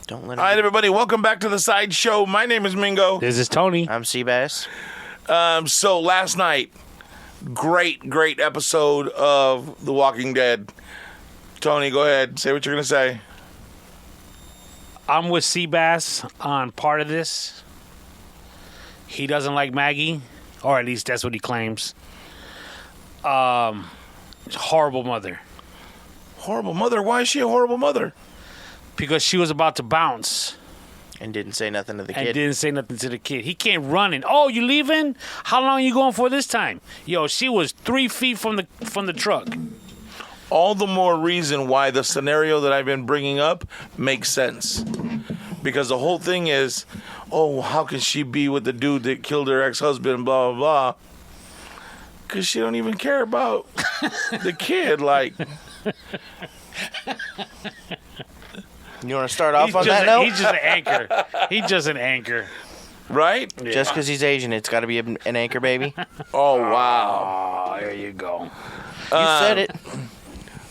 Don't let it. All right, everybody, welcome back to the Sideshow. My name is Mingo. This is Tony. I'm Seabass. So last night, great episode of The Walking Dead. Tony, go ahead. Say what you're going to say. I'm with Seabass on part of this. He doesn't like Maggie, or at least that's what he claims. Horrible mother. Horrible mother? Why is she a horrible mother? Because she was about to bounce. And didn't say nothing to the And kid. didn't say nothing to the kid. He came running. Oh, you leaving? How long are you going for this time? Yo, she was 3 feet from the truck. All the more reason why the scenario that I've been bringing up makes sense. Because the whole thing is, oh, how can she be with the dude that killed her ex-husband, blah, blah, blah. Because she don't even care about the kid, like... You want to start off on that note? He's just an anchor. He's just an anchor. Right? Yeah. Just because he's Asian, it's got to be an anchor, baby. Oh, wow. Oh, there you go. You said it.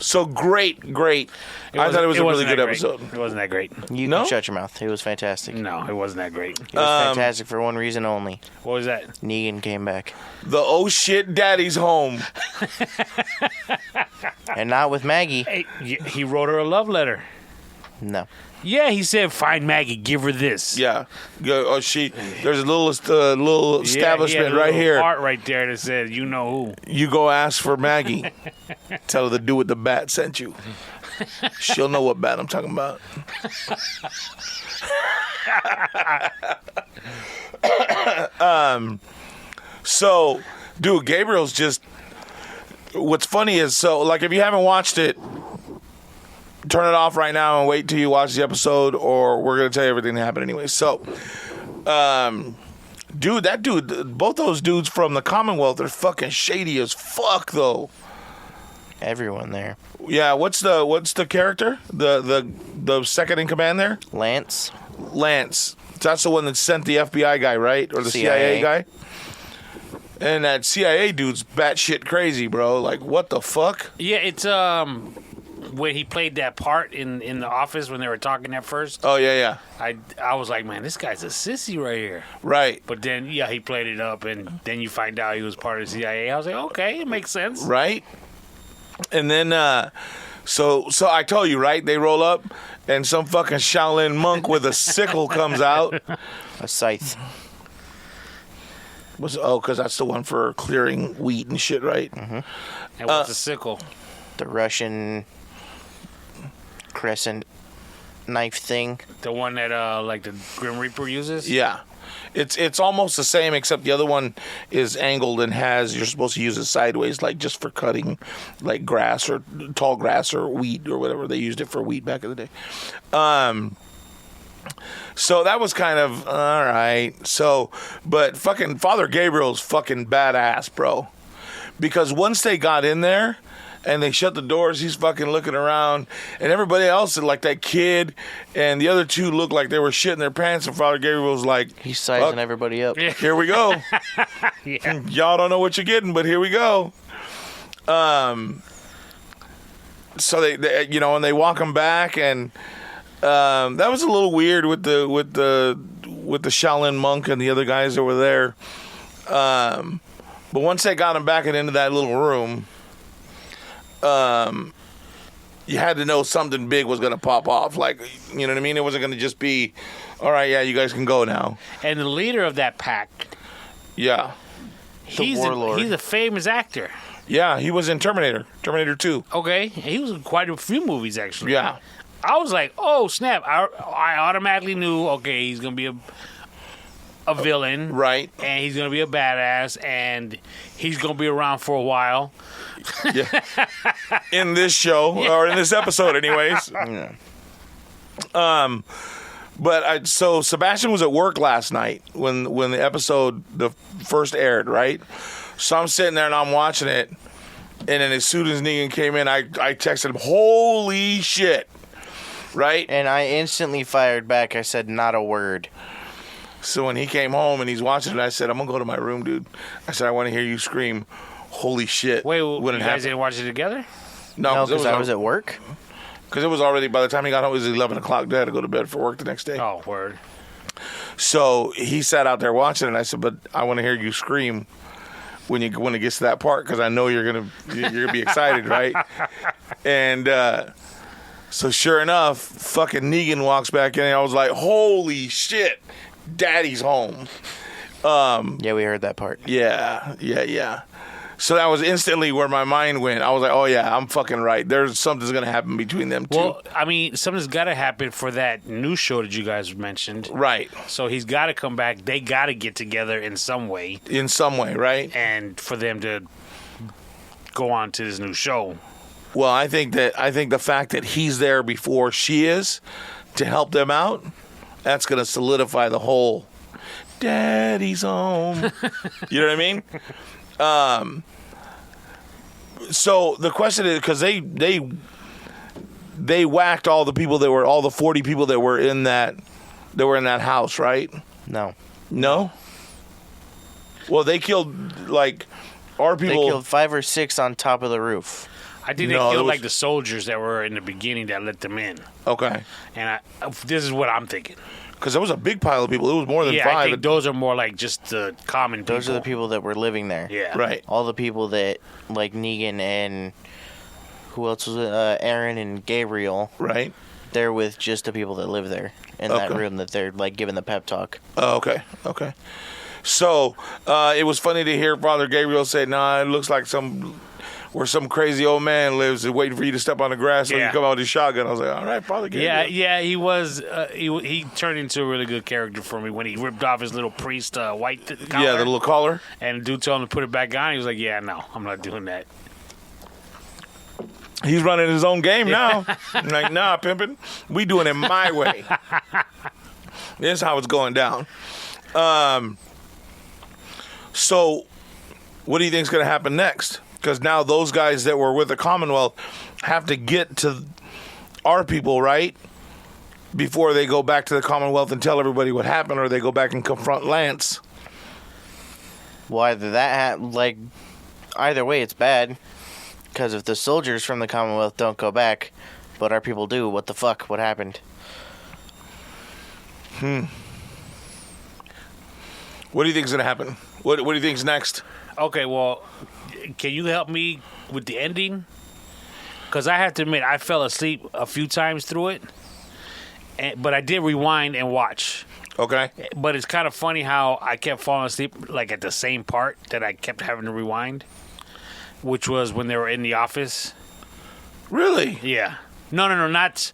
So great. I thought it was a really good episode. It wasn't that great. You No? can shut your mouth. It was fantastic. No, it wasn't that great. It was fantastic for one reason only. What was that? Negan came back. The oh shit daddy's home. And not with Maggie. Hey, he wrote her a love letter. No. Yeah, he said, "Find Maggie, give her this." Yeah. Oh, there's a little establishment right here. Art right there that said, "You know who." You go ask for Maggie. Tell her the dude with the bat sent you. She'll know what bat I'm talking about. So, dude, Gabriel's just... What's funny is, like, if you haven't watched it, turn it off right now and wait till you watch the episode, or we're going to tell you everything that happened anyway. So, both those dudes from the Commonwealth are fucking shady as fuck, though. Everyone there. Yeah, what's the character? The second in command there? Lance. That's the one that sent the FBI guy, right? Or the CIA guy? And that CIA dude's batshit crazy, bro. Like, what the fuck? Yeah, it's when he played that part in the office when they were talking at first. Oh, yeah. I was like, man, this guy's a sissy right here. Right. But then, yeah, he played it up, and then you find out he was part of the CIA. I was like, okay, it makes sense. Right? And then, so I told you, right? They roll up, and some fucking Shaolin monk with a sickle comes out. A scythe. Because that's the one for clearing wheat and shit, right? Mm-hmm. And what's a sickle? The Russian crescent knife thing. The one that, like, the Grim Reaper uses? Yeah. It's almost the same, except the other one is angled and you're supposed to use it sideways, like just for cutting, like grass or tall grass or wheat or whatever. They used it for wheat back in the day. So that was kind of all right. So, but fucking Father Gabriel's fucking badass, bro. Because once they got in there and they shut the doors, he's fucking looking around, and everybody else, like that kid and the other two, looked like they were shitting their pants, and Father Gabriel was like, He's sizing everybody up. Yeah. here we go. Yeah. Y'all don't know what you're getting, but here we go. So they and they walk him back, and that was a little weird with the Shaolin monk and the other guys that were there. But once they got him back into that little room, you had to know something big was going to pop off. Like, you know what I mean? It wasn't going to just be, all right, yeah, you guys can go now. And the leader of that pack, Yeah. he's warlord. he's a famous actor. Yeah, he was in Terminator 2. Okay, he was in quite a few movies, actually. Yeah. I was like, oh, snap. I automatically knew, okay, he's going to be a villain. Right. And he's going to be a badass, and he's going to be around for a while. Yeah. In this show, or in this episode anyways. Yeah. So Sebastian was at work last night when the episode the first aired, right? So I'm sitting there and I'm watching it, and then as soon as Negan came in, I texted him, holy shit, right? And I instantly fired back. I said, not a word. So when he came home and he's watching it, I said, I'm going to go to my room, dude. I said, I want to hear you scream, holy shit. Wait, when you it guys happened. didn't watch it together? No, because I was at work. Because it was already, by the time he got home, it was 11 o'clock. They had to go to bed for work the next day. Oh, word. So he sat out there watching it, and I said, but I want to hear you scream when it gets to that part, because I know you're gonna be excited, right? And so sure enough, fucking Negan walks back in, and I was like, holy shit, Daddy's home. Yeah, we heard that part. Yeah. So that was instantly where my mind went. I was like, oh, yeah, I'm fucking right. There's something's going to happen between them two. Well, I mean, something's got to happen for that new show that you guys mentioned. Right. So he's got to come back. They got to get together in some way. In some way, right? And for them to go on to this new show. Well, I think the fact that he's there before she is to help them out, that's going to solidify the whole Daddy's home. You know what I mean? So the question is, because they whacked all the 40 people that were in that house, right? No. Well, they killed like our people. They killed 5 or 6 on top of the roof. I think they killed like the soldiers that were in the beginning that let them in. Okay. And this is what I'm thinking. Because there was a big pile of people. It was more than 5. I think those are more like just the common people. Those are the people that were living there. Yeah. Right. All the people that, like Negan and who else was it? Aaron and Gabriel. Right. They're with just the people that live there in that room that they're like giving the pep talk. Oh, okay. So it was funny to hear Father Gabriel say, "Nah, it looks like where some crazy old man lives and waiting for you to step on the grass so you come out with his shotgun." I was like, all right, Father Gabriel. Yeah, he was. He turned into a really good character for me when he ripped off his little priest white collar. Yeah, the little collar. And the dude told him to put it back on. He was like, yeah, no, I'm not doing that. He's running his own game now. I'm like, nah, pimpin', we doing it my way. This is how it's going down. So what do you think is going to happen next? Because now those guys that were with the Commonwealth have to get to our people, right? Before they go back to the Commonwealth and tell everybody what happened, or they go back and confront Lance. Well, either way, it's bad. Because if the soldiers from the Commonwealth don't go back, but our people do, what the fuck? What happened? What do you think is going to happen? What do you think is next? Okay, well, can you help me with the ending? Because I have to admit, I fell asleep a few times through it, but I did rewind and watch. Okay. But it's kind of funny how I kept falling asleep like at the same part that I kept having to rewind, which was when they were in the office. Really? Yeah. No, not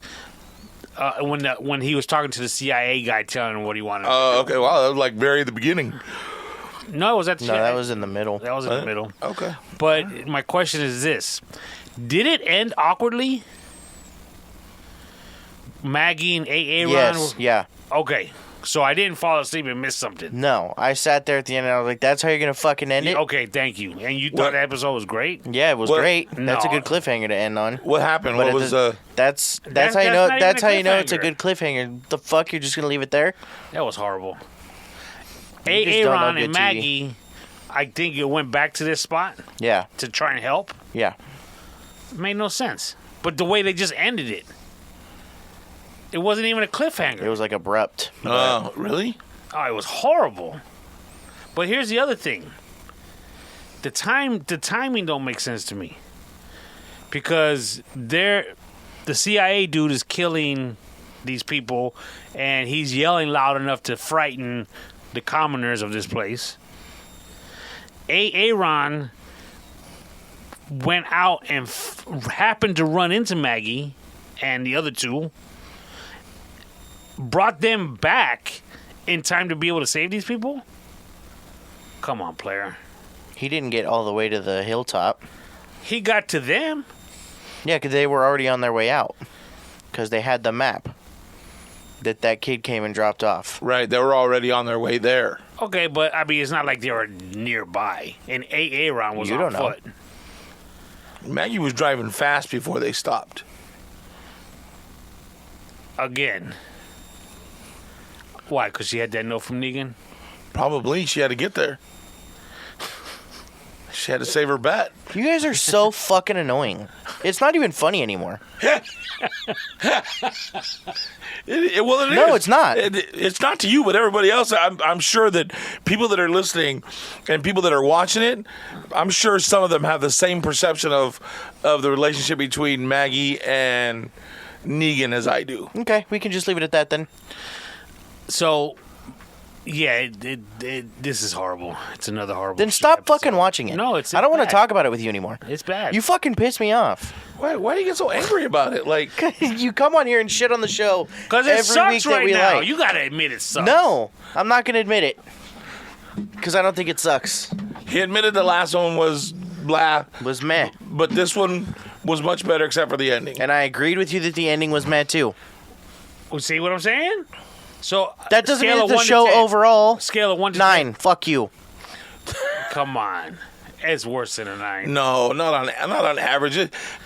when he was talking to the CIA guy telling him what he wanted. Oh, okay. Wow, that was like very at the beginning. No, it was at the that was in the middle. That was in the middle. Okay. But my question is this. Did it end awkwardly? Maggie and Aaron? Yes, yeah. Okay. So I didn't fall asleep and miss something. No, I sat there at the end and I was like, that's how you're going to fucking end it? Okay, thank you. And you thought the episode was great? Yeah, it was great. That's a No. good cliffhanger to end on. What happened? But What was that's how you That's know not even that's a how you know it's a cliffhanger. good cliffhanger. The fuck, you're just going to leave it there? That was horrible. just don't know Aaron good and TV. Maggie, I think it went back to this spot Yeah, to try and help. yeah. It made no sense. But the way they just ended it, it wasn't even a cliffhanger. It was like abrupt. Oh, really? Oh, it was horrible. But here's the other thing. The timing don't make sense to me. Because the CIA dude is killing these people and he's yelling loud enough to frighten the commoners of this place. Aaron went out and happened to run into Maggie and the other two, brought them back in time to be able to save these people? Come on, player. He didn't get all the way to the hilltop. He got to them. Yeah, because they were already on their way out. Because they had the map that kid came and dropped off. Right, they were already on their way there. Okay, but I mean, it's not like they were nearby. And Aaron was on foot. Maggie was driving fast before they stopped. Again. Why? Because she had that note from Negan? Probably. She had to get there. She had to save her bet. You guys are so fucking annoying. It's not even funny anymore. Well, No, is. it's not. It's not to you, but everybody else. I'm sure that people that are listening and people that are watching it, I'm sure some of them have the same perception of the relationship between Maggie and Negan as I do. Okay, we can just leave it at that then. So, yeah, this is horrible. It's another horrible. Then stop episode. fucking watching it. No, it's I don't want to bad. talk about it with you anymore. It's bad. You fucking piss me off. Why do you get so angry about it? Like, You come on here and shit on the show Because it every sucks week that right we now. like. You gotta admit it sucks. No, I'm not going to admit it. Because I don't think it sucks. he admitted the last one was blah, It was meh. but this one was much better except for the ending. And I agreed with you that the ending was meh too. Well, see what I'm saying? So That doesn't scale mean of that the 1 to show 10. overall. Scale of 1 to 9. Fuck you. 10. Come on, it's worse than a 9. No, not on average.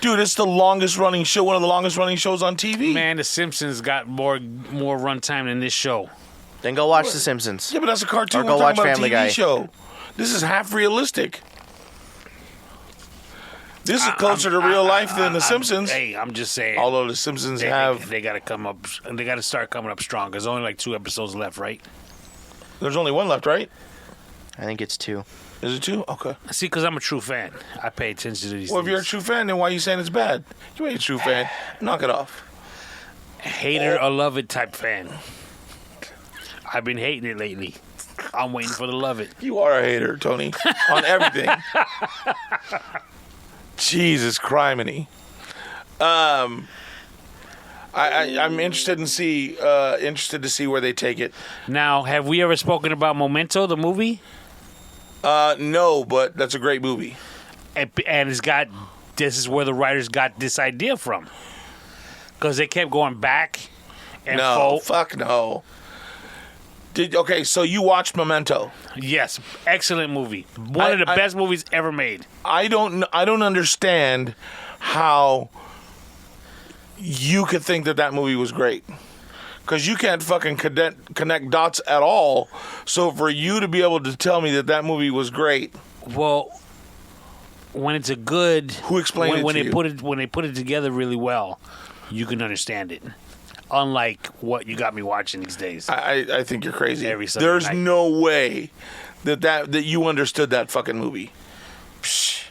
Dude, it's the longest running show, one of the longest running shows on TV. Man, The Simpsons got more runtime than this show. Then go watch The Simpsons. Yeah, but that's a cartoon. Or go We're talking watch about Family a TV Guy. show. This is half realistic. This is closer to real life than The Simpsons. Hey, I'm just saying. Although The Simpsons they got to come up. They got to start coming up strong. There's only like 2 episodes left, right? there's only one left, right? I think it's 2. Is it 2? Okay. See, because I'm a true fan, I pay attention to these. Well, if you're a things. true fan, then why are you saying it's bad? You ain't a true fan. Knock it off. Hater or love it type fan. I've been hating it lately. I'm waiting for the love it. You are a hater, Tony, on everything. Jesus criminy. I'm interested to see where they take it. Now, have we ever spoken about Memento, the movie? No, but that's a great movie. And it's got. This is where the writers got this idea from. Because they kept going back and No, forth. fuck no. Okay, so you watched Memento. Yes, excellent movie. One of the best movies ever made. I don't understand how you could think that movie was great. Because you can't fucking connect dots at all. So for you to be able to tell me that movie was great, Well, when it's a good, Who explained it when to they you? put it when they put it together really well, you can understand it. Unlike what you got me watching these days. I think you're crazy. Every Sunday There's night. no way that you understood that fucking movie. Psh,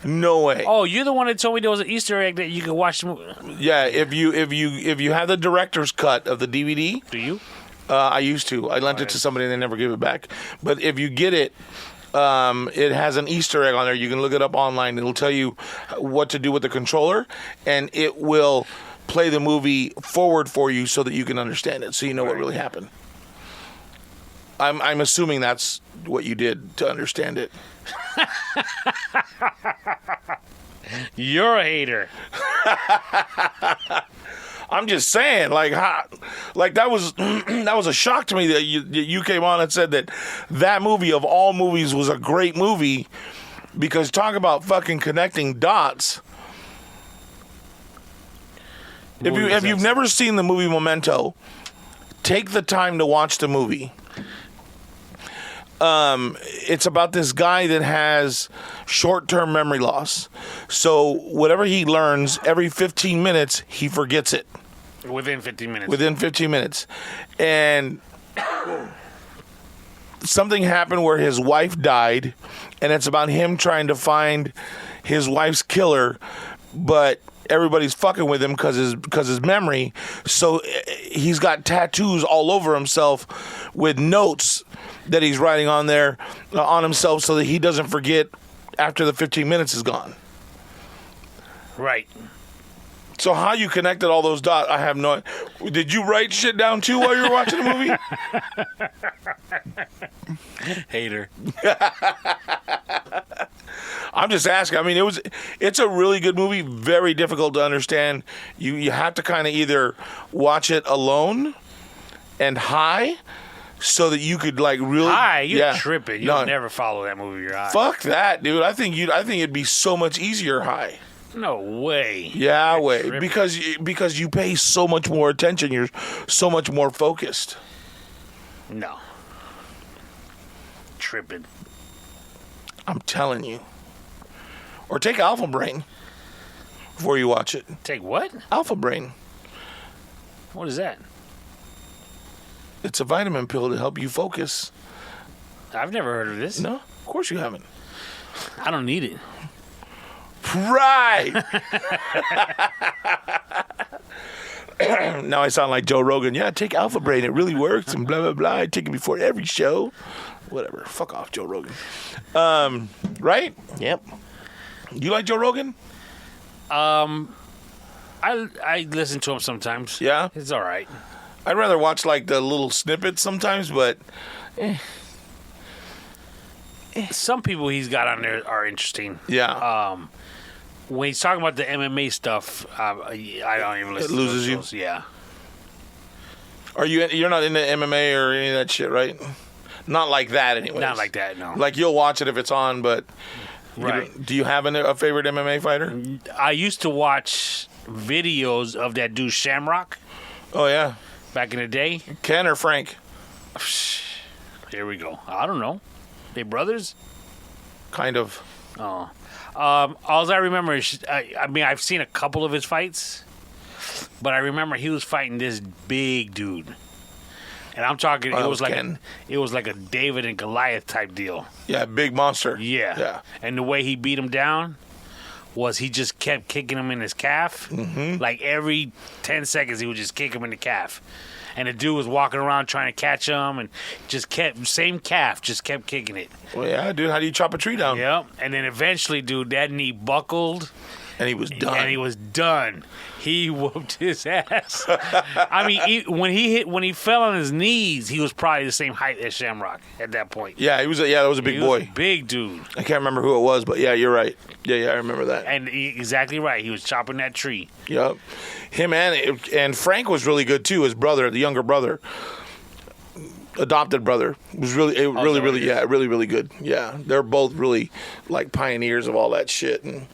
no way. Oh, you're the one that told me there was an Easter egg that you could watch the movie. Yeah, if you have the director's cut of the DVD, Do you? I used to. I lent it to somebody and they never gave it back. But if you get it, it has an Easter egg on there. You can look it up online. It'll tell you what to do with the controller, and it will play the movie forward for you so that you can understand it, so you know what really happened. I'm assuming that's what you did to understand it. You're a hater. I'm just saying, like that was that was a shock to me that you came on and said that movie of all movies was a great movie, because talk about fucking connecting dots. If you've never seen the movie Memento, take the time to watch the movie. It's about this guy that has short-term memory loss. So whatever he learns, every 15 minutes, he forgets it. Within 15 minutes. Within 15 minutes. And something happened where his wife died, and it's about him trying to find his wife's killer, but everybody's fucking with him because his memory. So he's got tattoos all over himself with notes that he's writing on there on himself so that he doesn't forget after the 15 minutes is gone. Right. So how you connected all those dots, I have no. Did you write shit down too while you were watching the movie? Hater. I'm just asking. I mean, it's a really good movie, very difficult to understand. You have to kind of either watch it alone and high, so that you could like really. Hi, you're tripping. You'll No. never follow that movie. You're high. Fuck that, dude. I think it'd be so much easier high. No way. Yeah, You're way. tripping. Because you pay so much more attention. You're so much more focused. No. Tripping. I'm telling you. Or take Alpha Brain. before you watch it. Take what? Alpha Brain. What is that? It's a vitamin pill to help you focus. I've never heard of this. No, of course you haven't. I don't need it. Right. Now I sound like Joe Rogan. Yeah, take Alpha Brain. It really works and blah, blah, blah. I take it before every show. Whatever. Fuck off, Joe Rogan. Right? Yep. You like Joe Rogan? I listen to him sometimes. Yeah? It's all right. I'd rather watch like the little snippets sometimes, but Some people he's got on there are interesting. yeah. When he's talking about the MMA stuff, I don't even listen. It loses to you? those shows. Yeah. You're not into MMA or any of that shit, right? Not like that, anyway. Not like that. No. Like you'll watch it if it's on, but right. Do you have a favorite MMA fighter? I used to watch videos of that dude Shamrock Oh yeah, back in the day. Ken or Frank? Here we go. I don't know. They brothers? Kind of. Oh. All I remember is, I mean, I've seen a couple of his fights, but I remember he was fighting this big dude. And I'm talking, Oh, it was like Ken. it was like a David and Goliath type deal. Yeah, big monster. Yeah. Yeah. And the way he beat him down was he just kept kicking him in his calf. Mm-hmm. Like every 10 seconds, he would just kick him in the calf. And the dude was walking around trying to catch him and just kept, same calf, just kept kicking it. Well, yeah, dude. How do you chop a tree down? Yep. And then eventually, dude, that knee buckled. And he was done. And he was done. He whooped his ass. I mean, when he fell on his knees, he was probably the same height as Shamrock at that point. Yeah, he was. That was a big He boy. was a big dude. I can't remember who it was, but yeah, you're right. Yeah, I remember that. And exactly right. He was chopping that tree. Yep. Him and Frank was really good too. His brother, the younger brother, adopted brother, was really good. Yeah, they're both really like pioneers of all that shit and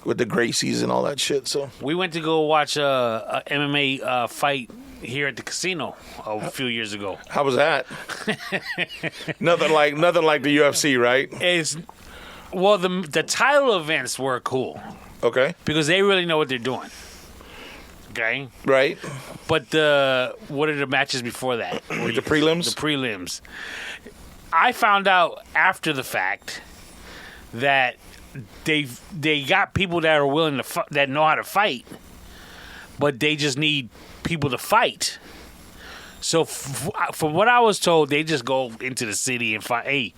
with the Gracies and all that shit. So We went to go watch a MMA fight here at the casino a few years ago. how was that? nothing like the UFC, right? Well, the title events were cool Okay, because they really know what they're doing. Okay, right. but what are the matches before that? Like the prelims. The prelims. I found out after the fact that they got people that are willing to that know how to fight, but they just need people to fight. So from what I was told, they just go into the city and fight. Hey,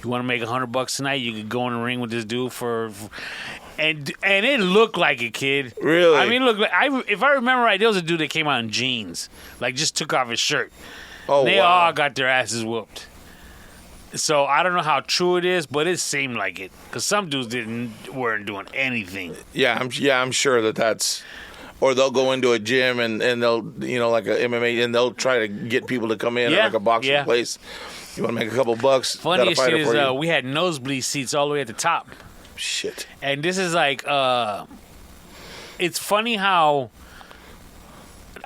you want to make $100 tonight? You could go in the ring with this dude and it looked like it, kid. Really? I mean, look, if I remember right, there was a dude that came out in jeans, like just took off his shirt. Oh, They wow. all got their asses whooped. So I don't know how true it is, but it seemed like it because some dudes weren't doing anything. Yeah, I'm sure that's. Or they'll go into a gym and they'll, like a MMA, and they'll try to get people to come in at like a boxing place. You want to make a couple bucks? Funniest got a shit fighter is for you. we had nosebleed seats all the way at the top. Shit. And this is like, it's funny how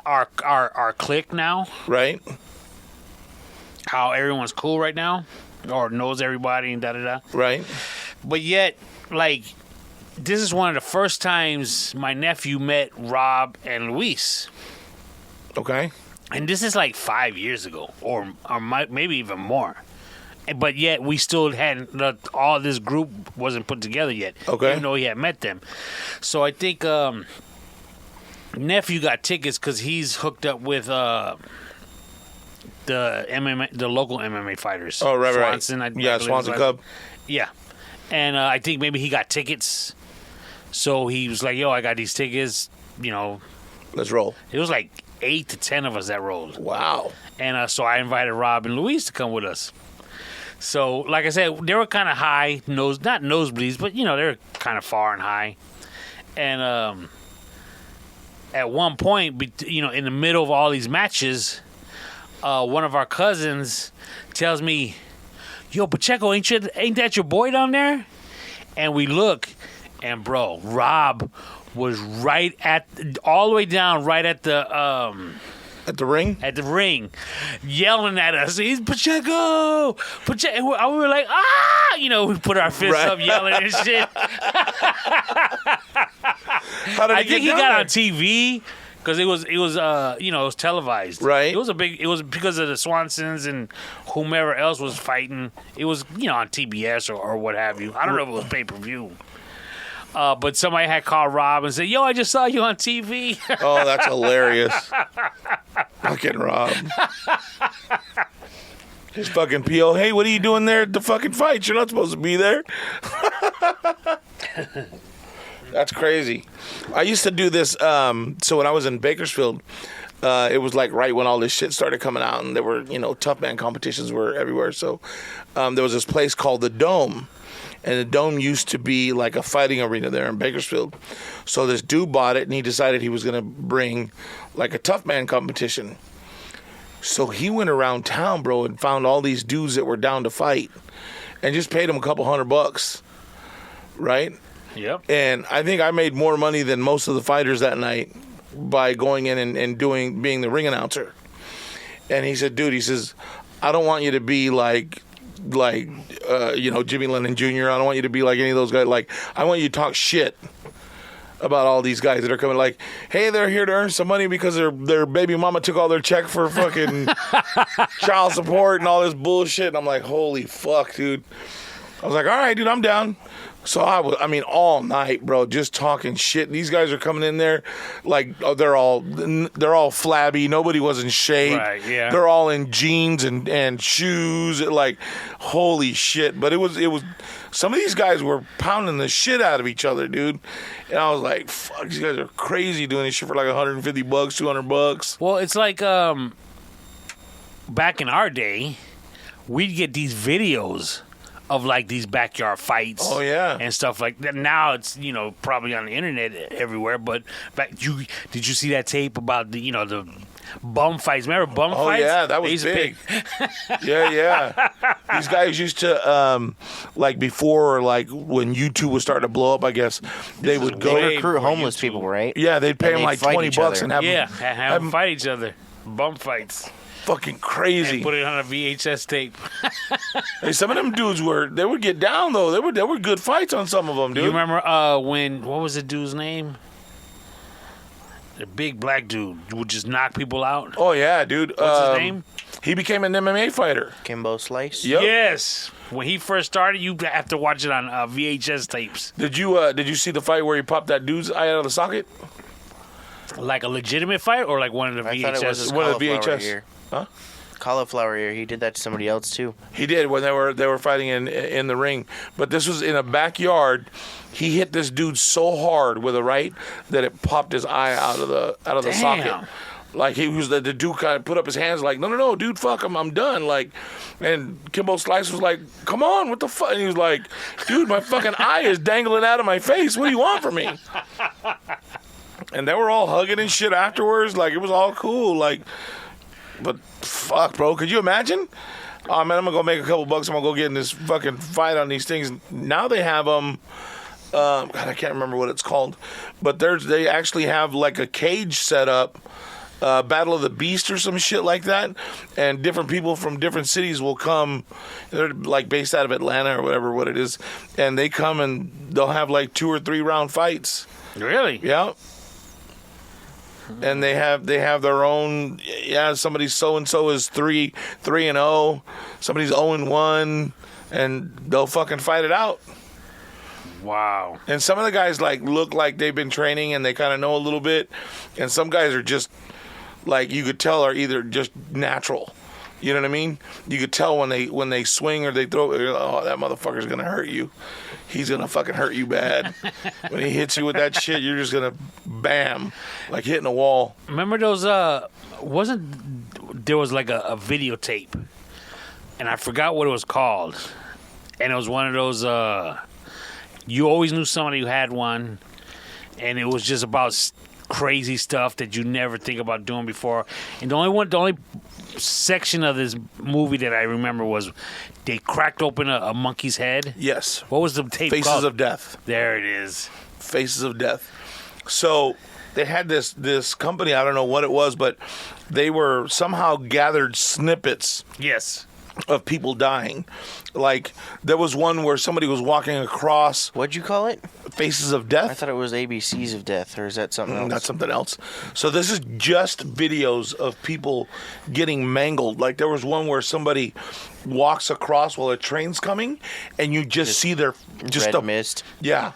our clique now, Right? how everyone's cool right now, or knows everybody and da-da-da. Right. But yet, like, this is one of the first times my nephew met Rob and Luis. Okay. And this is like 5 years ago, or maybe even more. But yet, we still hadn't, all this group wasn't put together yet. Okay. Even though he had met them. So I think nephew got tickets because he's hooked up with the local MMA fighters. Oh, right, Swanson, right. I believe Swanson his Cub. Yeah. And I think maybe he got tickets. So he was like, yo, I got these tickets. Let's roll. It was like 8 to 10 of us that rolled. Wow. And so I invited Rob and Luis to come with us. So, like I said, they were kind of high, not nosebleeds, but, they were kind of far and high. And at one point, in the middle of all these matches, one of our cousins tells me, yo, Pacheco, ain't that your boy down there? And we look, and bro, Rob was all the way down, right at the At the ring? At the ring, yelling at us. He's Pacheco! Pacheco! We were like, ah! We put our fists Right. up, yelling and shit. How did I he think get he down got there? on TV because it was it was televised. Right. It was because of the Swansons and whomever else was fighting. It was on TBS or what have you. I don't know if it was pay-per-view. But somebody had called Rob and said, "Yo, I just saw you on TV." Oh, that's hilarious. Fucking Rob. His fucking PO, hey, what are you doing there at the fucking fight? You're not supposed to be there. That's crazy. I used to do this, so when I was in Bakersfield, it was like right when all this shit started coming out, and there were, tough man competitions were everywhere. So there was this place called the Dome. And the Dome used to be like a fighting arena there in Bakersfield. So this dude bought it, and he decided he was going to bring like a tough man competition. So he went around town, bro, and found all these dudes that were down to fight and just paid them a couple $100, right? Yep. And I think I made more money than most of the fighters that night by going in and being the ring announcer. And he said, dude, I don't want you to be like Jimmy Lennon Jr. I don't want you to be like any of those guys. Like, I want you to talk shit about all these guys that are coming. Like, hey, they're here to earn some money because their baby mama took all their check for fucking child support and all this bullshit. And I'm like, holy fuck, dude. I was like, all right, dude, I'm down. So all night, bro, just talking shit. These guys are coming in there like they're all flabby. Nobody was in shape. Right, yeah. They're all in jeans and shoes. Like, holy shit. But it was some of these guys were pounding the shit out of each other, dude. And I was like, fuck, these guys are crazy doing this shit for like $150, $200. Well, it's like back in our day, we'd get these videos of like these backyard fights. Oh, yeah. And stuff like that. Now it's, probably on the internet everywhere, but did you see that tape about the bum fights? Remember bum fights? Oh, yeah, that was big. Yeah. These guys used to, like before, like when YouTube was starting to blow up, I guess, they would go. They recruit homeless people, right? Yeah, they'd pay And them they'd like fight $20 each other. and have have them them fight each other. Bum fights. fucking crazy. And put it on a VHS tape. Hey, some of them dudes they would get down though. They were good fights on some of them, dude. You remember what was the dude's name? The big black dude who would just knock people out. Oh yeah, dude. What's his name? He became an MMA fighter. Kimbo Slice. Yep. Yes. When he first started, you have to watch it on VHS tapes. Did you see the fight where he popped that dude's eye out of the socket? Like a legitimate fight, or like one of the I thought it was his VHS? One of the cauliflower VHS. ear. Huh? Cauliflower ear. He did that to somebody else too. He did when they were fighting in the ring, but this was in a backyard. He hit this dude so hard with a right that it popped his eye out of the socket. Like he was the dude kind of put up his hands like, no, dude, fuck him, I'm done. Like, and Kimbo Slice was like, come on, what the fuck? And he was like, dude, my fucking eye is dangling out of my face. What do you want from me? And they were all hugging and shit afterwards. Like, it was all cool. Like, but fuck, bro, could you imagine? Oh man, I'm gonna go make a couple bucks. I'm gonna go get in this fucking fight on these things. Now they have them. God, I can't remember what it's called, but they actually have like a cage set up. Battle of the Beast or some shit like that, and different people from different cities will come. They're like based out of Atlanta or what it is, and they come and they'll have like 2 or 3 round fights. Really? Yeah. And they have their own. Yeah, somebody's so and so is 3-0, somebody's 0-1, and they'll fucking fight it out. Wow. And some of the guys like look like they've been training and they kind of know a little bit, and some guys are just like you could tell are either just natural. You know what I mean? You could tell when they swing or they throw. Oh, that motherfucker's gonna hurt you. He's gonna fucking hurt you bad. When he hits you with that shit, you're just gonna bam, like hitting a wall. Remember those? There was like a videotape, and I forgot what it was called, and it was one of those. You always knew somebody who had one, and it was just about crazy stuff that you never think about doing before. And the only section of this movie that I remember was they cracked open a monkey's head. Yes. What was the tape Faces called? of Death. There it is. Faces of Death. So they had this company, I don't know what it was, but they were somehow gathered snippets Yes. of people dying. Like, there was one where somebody was walking across What'd you call it? Faces of I Death. thought it was ABCs of Death, or is that something else? That's something else. So this is just videos of people getting mangled. Like, there was one where somebody walks across while a train's coming, and you just see their Red mist. Yeah,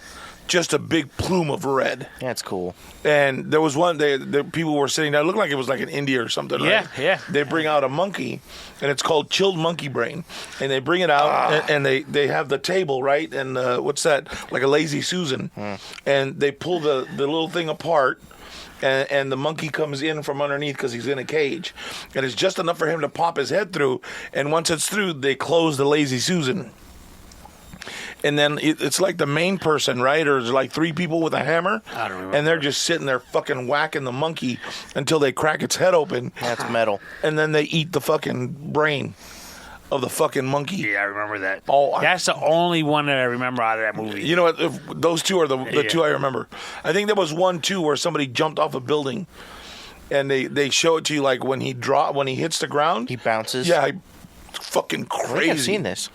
just a big plume of red. That's cool. And there was one, the people were sitting there. It looked like it was like in India or something, right? Yeah. They bring out a monkey, and it's called chilled monkey brain. And they bring it out, and they have the table, right? And what's that? Like a lazy Susan. And they pull the little thing apart, and the monkey comes in from underneath because he's in a cage. And it's just enough for him to pop his head through. And once it's through, they close the lazy Susan. And then it's like the main person, right? Or there's like 3 people with a hammer. I don't remember. And they're just sitting there fucking whacking the monkey until they crack its head open. That's metal. And then they eat the fucking brain of the fucking monkey. Yeah, I remember that. Oh, That's the only one that I remember out of that movie. You know what? Those 2 are the 2 I remember. I think there was one, too, where somebody jumped off a building. And they show it to you like when he hits the ground. He bounces. Yeah, fucking I crazy. think I've seen this.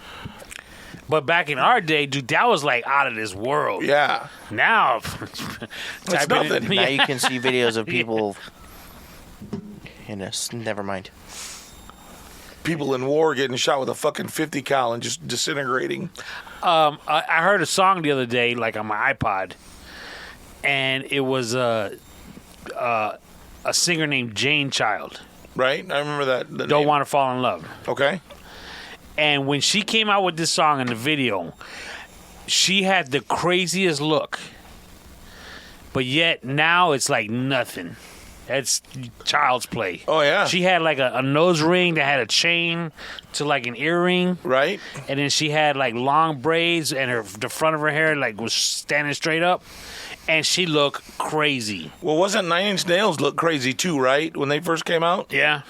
But back in our day, dude, that was like out of this world. Yeah. Now, It's nothing. Now you can see videos of people in a... Never mind. People in war getting shot with a fucking 50 cal and just disintegrating. I heard a song the other day, like on my iPod, and it was a singer named Jane Child. Right? I remember that. Don't Want to Fall in Love. Okay. And when she came out with this song in the video, she had the craziest look. But yet now it's like nothing. That's child's play. Oh, yeah. She had like a nose ring that had a chain to like an earring. Right? And then she had like long braids and the front of her hair like was standing straight up. And she looked crazy. Well, wasn't 9 Inch Nails look crazy too, right? When they first came out? Yeah.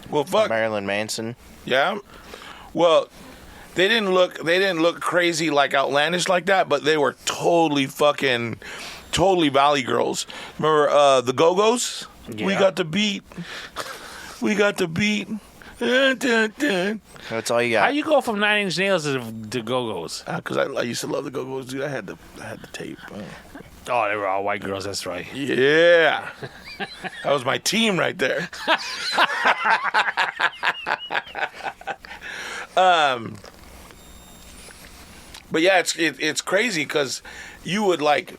Well, fuck. Marilyn Manson. Yeah. Well, they didn't look crazy like outlandish like that, but they were totally Valley Girls. Remember the Go-Go's? Yeah. We got the beat. We got the beat. Dun, dun, dun. That's all you How got. you go from 9 Inch Nails to Go-Go's? Because I used to love the Go-Go's, dude. I had the tape. Oh, they were all white girls. That's right. Yeah. That was my team right there. But yeah, it's crazy because you would like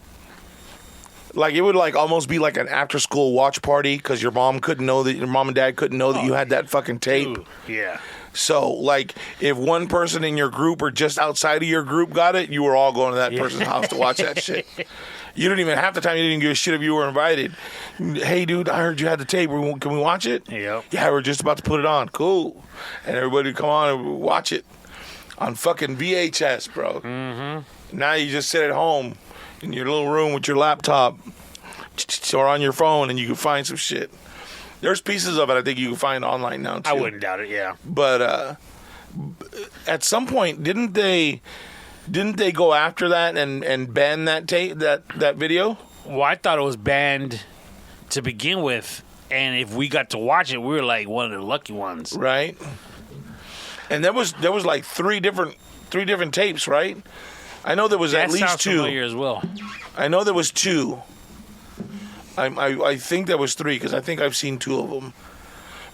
it would like almost be like an after school watch party because your mom and dad couldn't know that you had that fucking tape. Ooh, yeah. So like if one person in your group or just outside of your group got it, you were all going to that person's house to watch that shit. You didn't even half the time you didn't give a shit if you were invited. Hey, dude, I heard you had the tape. Can we watch it? Yep. Yeah, we're just about to put it on. Cool. And everybody would come on and watch it on fucking VHS, bro. Mm-hmm. Now you just sit at home in your little room with your laptop or on your phone and you can find some shit. There's pieces of it I think you can find online now, too. I wouldn't doubt it, yeah. But at some point, didn't they go after that and ban that tape, that video? Well, I thought it was banned to begin with, and if we got to watch it, we were like one of the lucky ones. Right. And there was like three different tapes, right? I know there was That at least sounds 2. familiar as well. I know there was 2. I think there was 3 because I think I've seen 2 of them.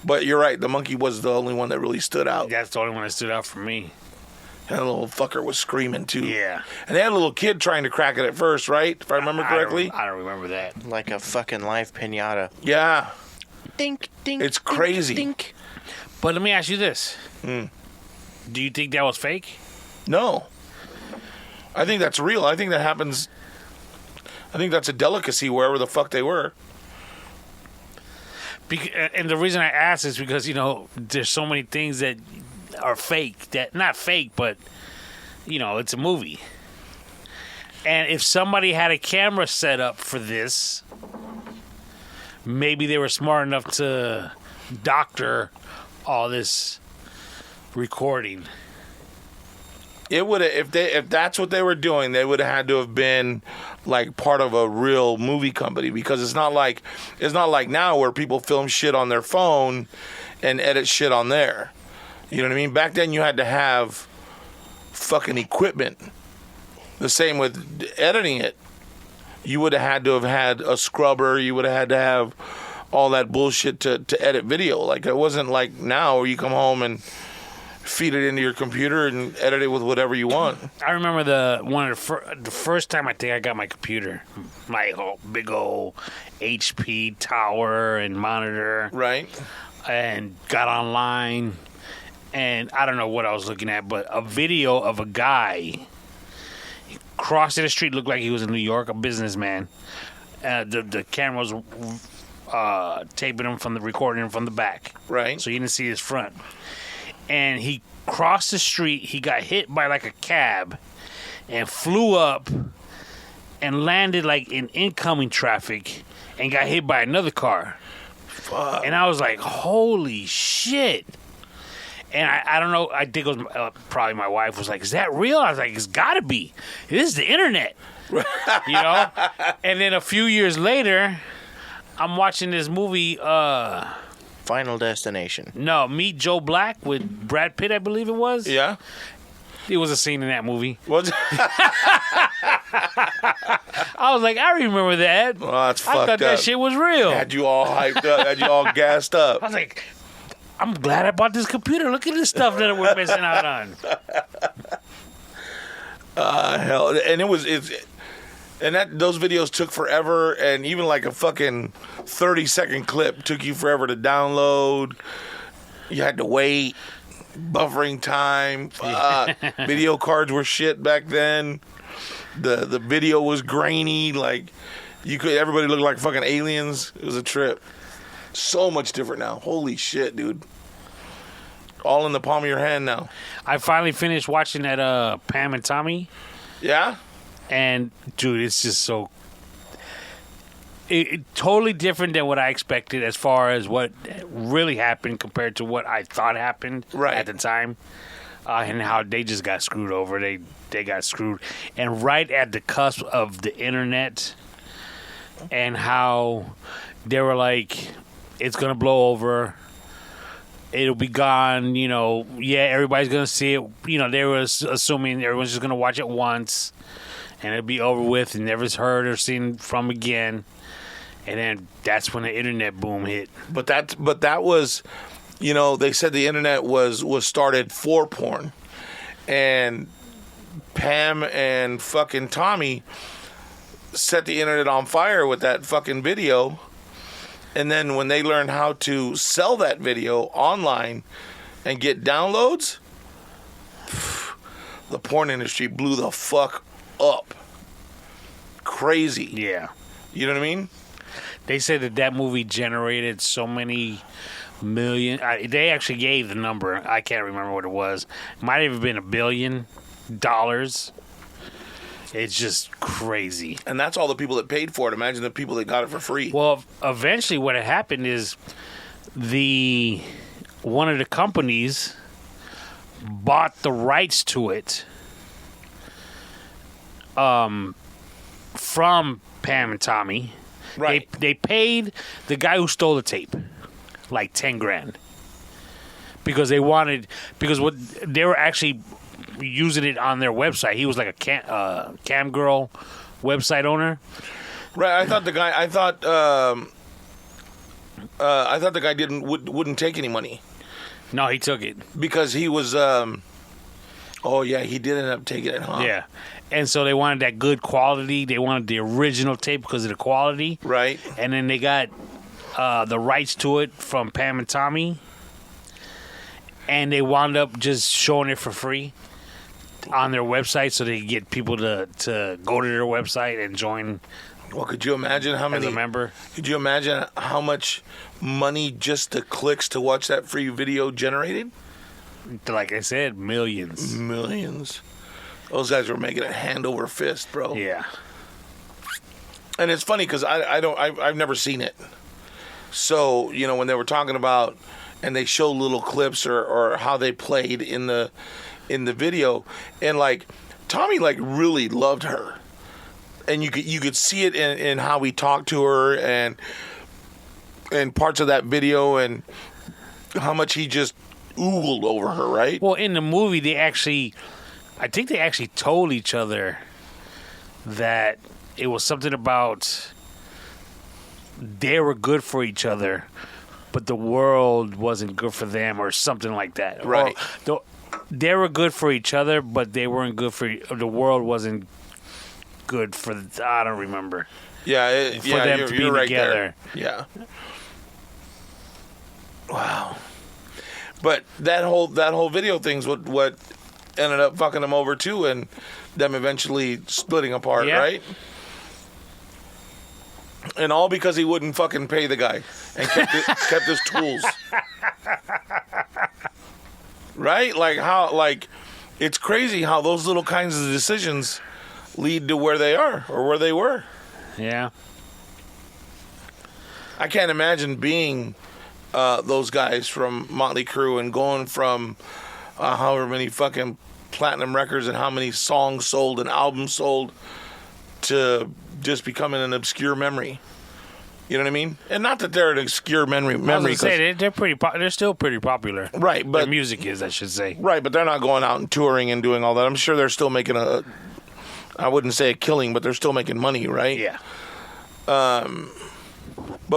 But you're right, the monkey was the only one that really stood out. That's the only one that stood out for me. And the little fucker was screaming too. Yeah. And they had a little kid trying to crack it at first, right? If I remember correctly. I don't remember that. Like a fucking live pinata. Yeah. Dink, dink. It's crazy. Dink. But let me ask you this. Do you think that was fake? No. I think that's real. I think that happens. I think that's a delicacy wherever the fuck they were. And the reason I ask is because, there's so many things that are fake. That not fake, but, it's a movie. And if somebody had a camera set up for this, maybe they were smart enough to doctor all this recording. It would have if that's what they were doing, they would have had to have been like part of a real movie company, because it's not like now where people film shit on their phone and edit shit on there. You know what I mean? Back then you had to have fucking equipment. The same with editing it. You would have had to have had a scrubber. You would have had to have all that bullshit to edit video. Like, it wasn't like now where you come home and feed it into your computer and edit it with whatever you want. I remember the first time I think I got my computer, my whole big old HP tower and monitor, Right. and got online, and I don't know what I was looking at, but a video of a guy crossing the street, looked like he was in New York, a businessman. The camera was taping him recording him from the back, Right. so you didn't see his front. And he crossed the street. He got hit by like a cab and flew up and landed like in incoming traffic and got hit by another car. Fuck. And I was like, holy shit. And I don't know. I think it was probably my wife was like, is that real? I was like, it's got to be. This is the internet. You know? And then a few years later, I'm watching this movie. Final Destination. No, Meet Joe Black with Brad Pitt, I believe it was. Yeah. There was a scene in that movie. What? I was like, I remember that. Well, that's fucked I thought that up. shit was real. Had you all hyped up. Had you all gassed up. I was like, I'm glad I bought this computer. Look at this stuff that we're missing out on. Hell, and those videos took forever, and even like a fucking 30-second clip took you forever to download. You had to wait, buffering time. Video cards were shit back then. The video was grainy, like everybody looked like fucking aliens. It was a trip. So much different now. Holy shit, dude. All in the palm of your hand now. I finally finished watching that Pam and Tommy. Yeah? And, dude, it's just so... It totally different than what I expected as far as what really happened compared to what I thought happened Right. at the time. And how they just got screwed over. They got screwed. And right at the cusp of the internet, and how they were like, it's going to blow over. It'll be gone, you know. Yeah, everybody's going to see it. You know, they were assuming everyone's just going to watch it once, and it'll be over with and never heard or seen from again. And then that's when the internet boom hit. But that was, you know, they said the internet was started for porn. And Pam and fucking Tommy set the internet on fire with that fucking video. And then when they learned how to sell that video online and get downloads, the porn industry blew the fuck up. Crazy. Yeah. You know what I mean? They said that movie generated so many million. They actually gave the number. I can't remember what it was. It might have been $1 billion. It's just crazy. And that's all the people that paid for it. Imagine the people that got it for free. Well, eventually what had happened is one of the companies bought the rights to it from Pam and Tommy. Right. They paid the guy who stole the tape like $10,000 because what they were actually using it on their website. He was like a cam girl website owner. Right. I thought the guy wouldn't take any money No, he took it. because he was. Oh yeah, he did end up taking it, huh? Yeah. And so they wanted that good quality. They wanted the original tape because of the quality. Right. And then they got the rights to it from Pam and Tommy. And they wound up just showing it for free on their website so they could get people to go to their website and join Well, could you imagine how as many? a member. Could you imagine how much money just the clicks to watch that free video generated? Like I said, millions. Millions. Those guys were making it hand over fist, bro. Yeah. And it's funny because I've never seen it. So, you know, when they were talking about, and they show little clips or how they played in the video, and like Tommy like really loved her, and you could see it in how he talked to her and parts of that video and how much he just oogled over her, right? Well, in the movie, I think they actually told each other that it was something about they were good for each other, but the world wasn't good for them, or something like that. Right. Or, they were good for each other, but they weren't good for the world. Wasn't good for. I don't remember. Yeah, For them to be you're right together. there. Yeah. Wow. But that whole video thing's what ended up fucking them over too, and them eventually splitting apart, Yeah. right? And all because he wouldn't fucking pay the guy and kept his tools. Right? Like it's crazy how those little kinds of decisions lead to where they are or where they were. Yeah. I can't imagine being those guys from Motley Crue and going from however many fucking platinum records and how many songs sold and albums sold to just becoming an obscure memory. You know what I mean? And not that they're an obscure memory. I was gonna say they're pretty. They're still pretty popular. Right, but their music is, I should say. Right, but they're not going out and touring and doing all that. I'm sure they're still making I wouldn't say a killing, but they're still making money, right? Yeah. But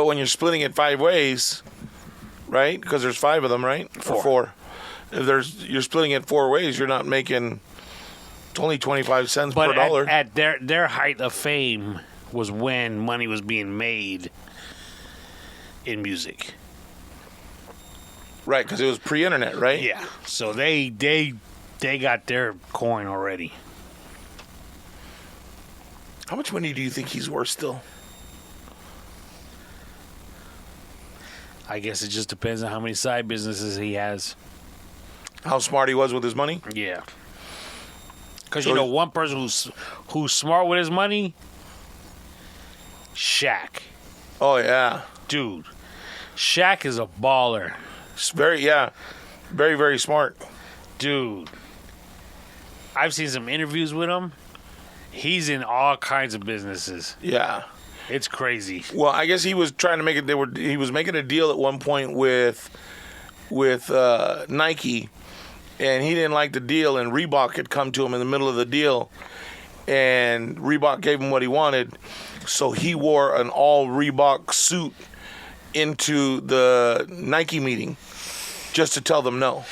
when you're splitting it 5 ways, right? Because there's 5 of them, right? Or 4. If you're splitting it 4 ways, you're not making. It's only 25 cents per dollar. At their height of fame was when money was being made in music. Right, because it was pre-internet, right? Yeah. So they got their coin already. How much money do you think he's worth still? I guess it just depends on how many side businesses he has. How smart he was with his money? Yeah. Because one person who's smart with his money, Shaq. Oh yeah, Dude, Shaq is a baller. it's very very smart. Dude, I've seen some interviews with him. He's in all kinds of businesses. Yeah. It's crazy. Well, I guess he was trying to make it. He was making a deal at one point with Nike, and he didn't like the deal. And Reebok had come to him in the middle of the deal, and Reebok gave him what he wanted. So he wore an all Reebok suit into the Nike meeting just to tell them no.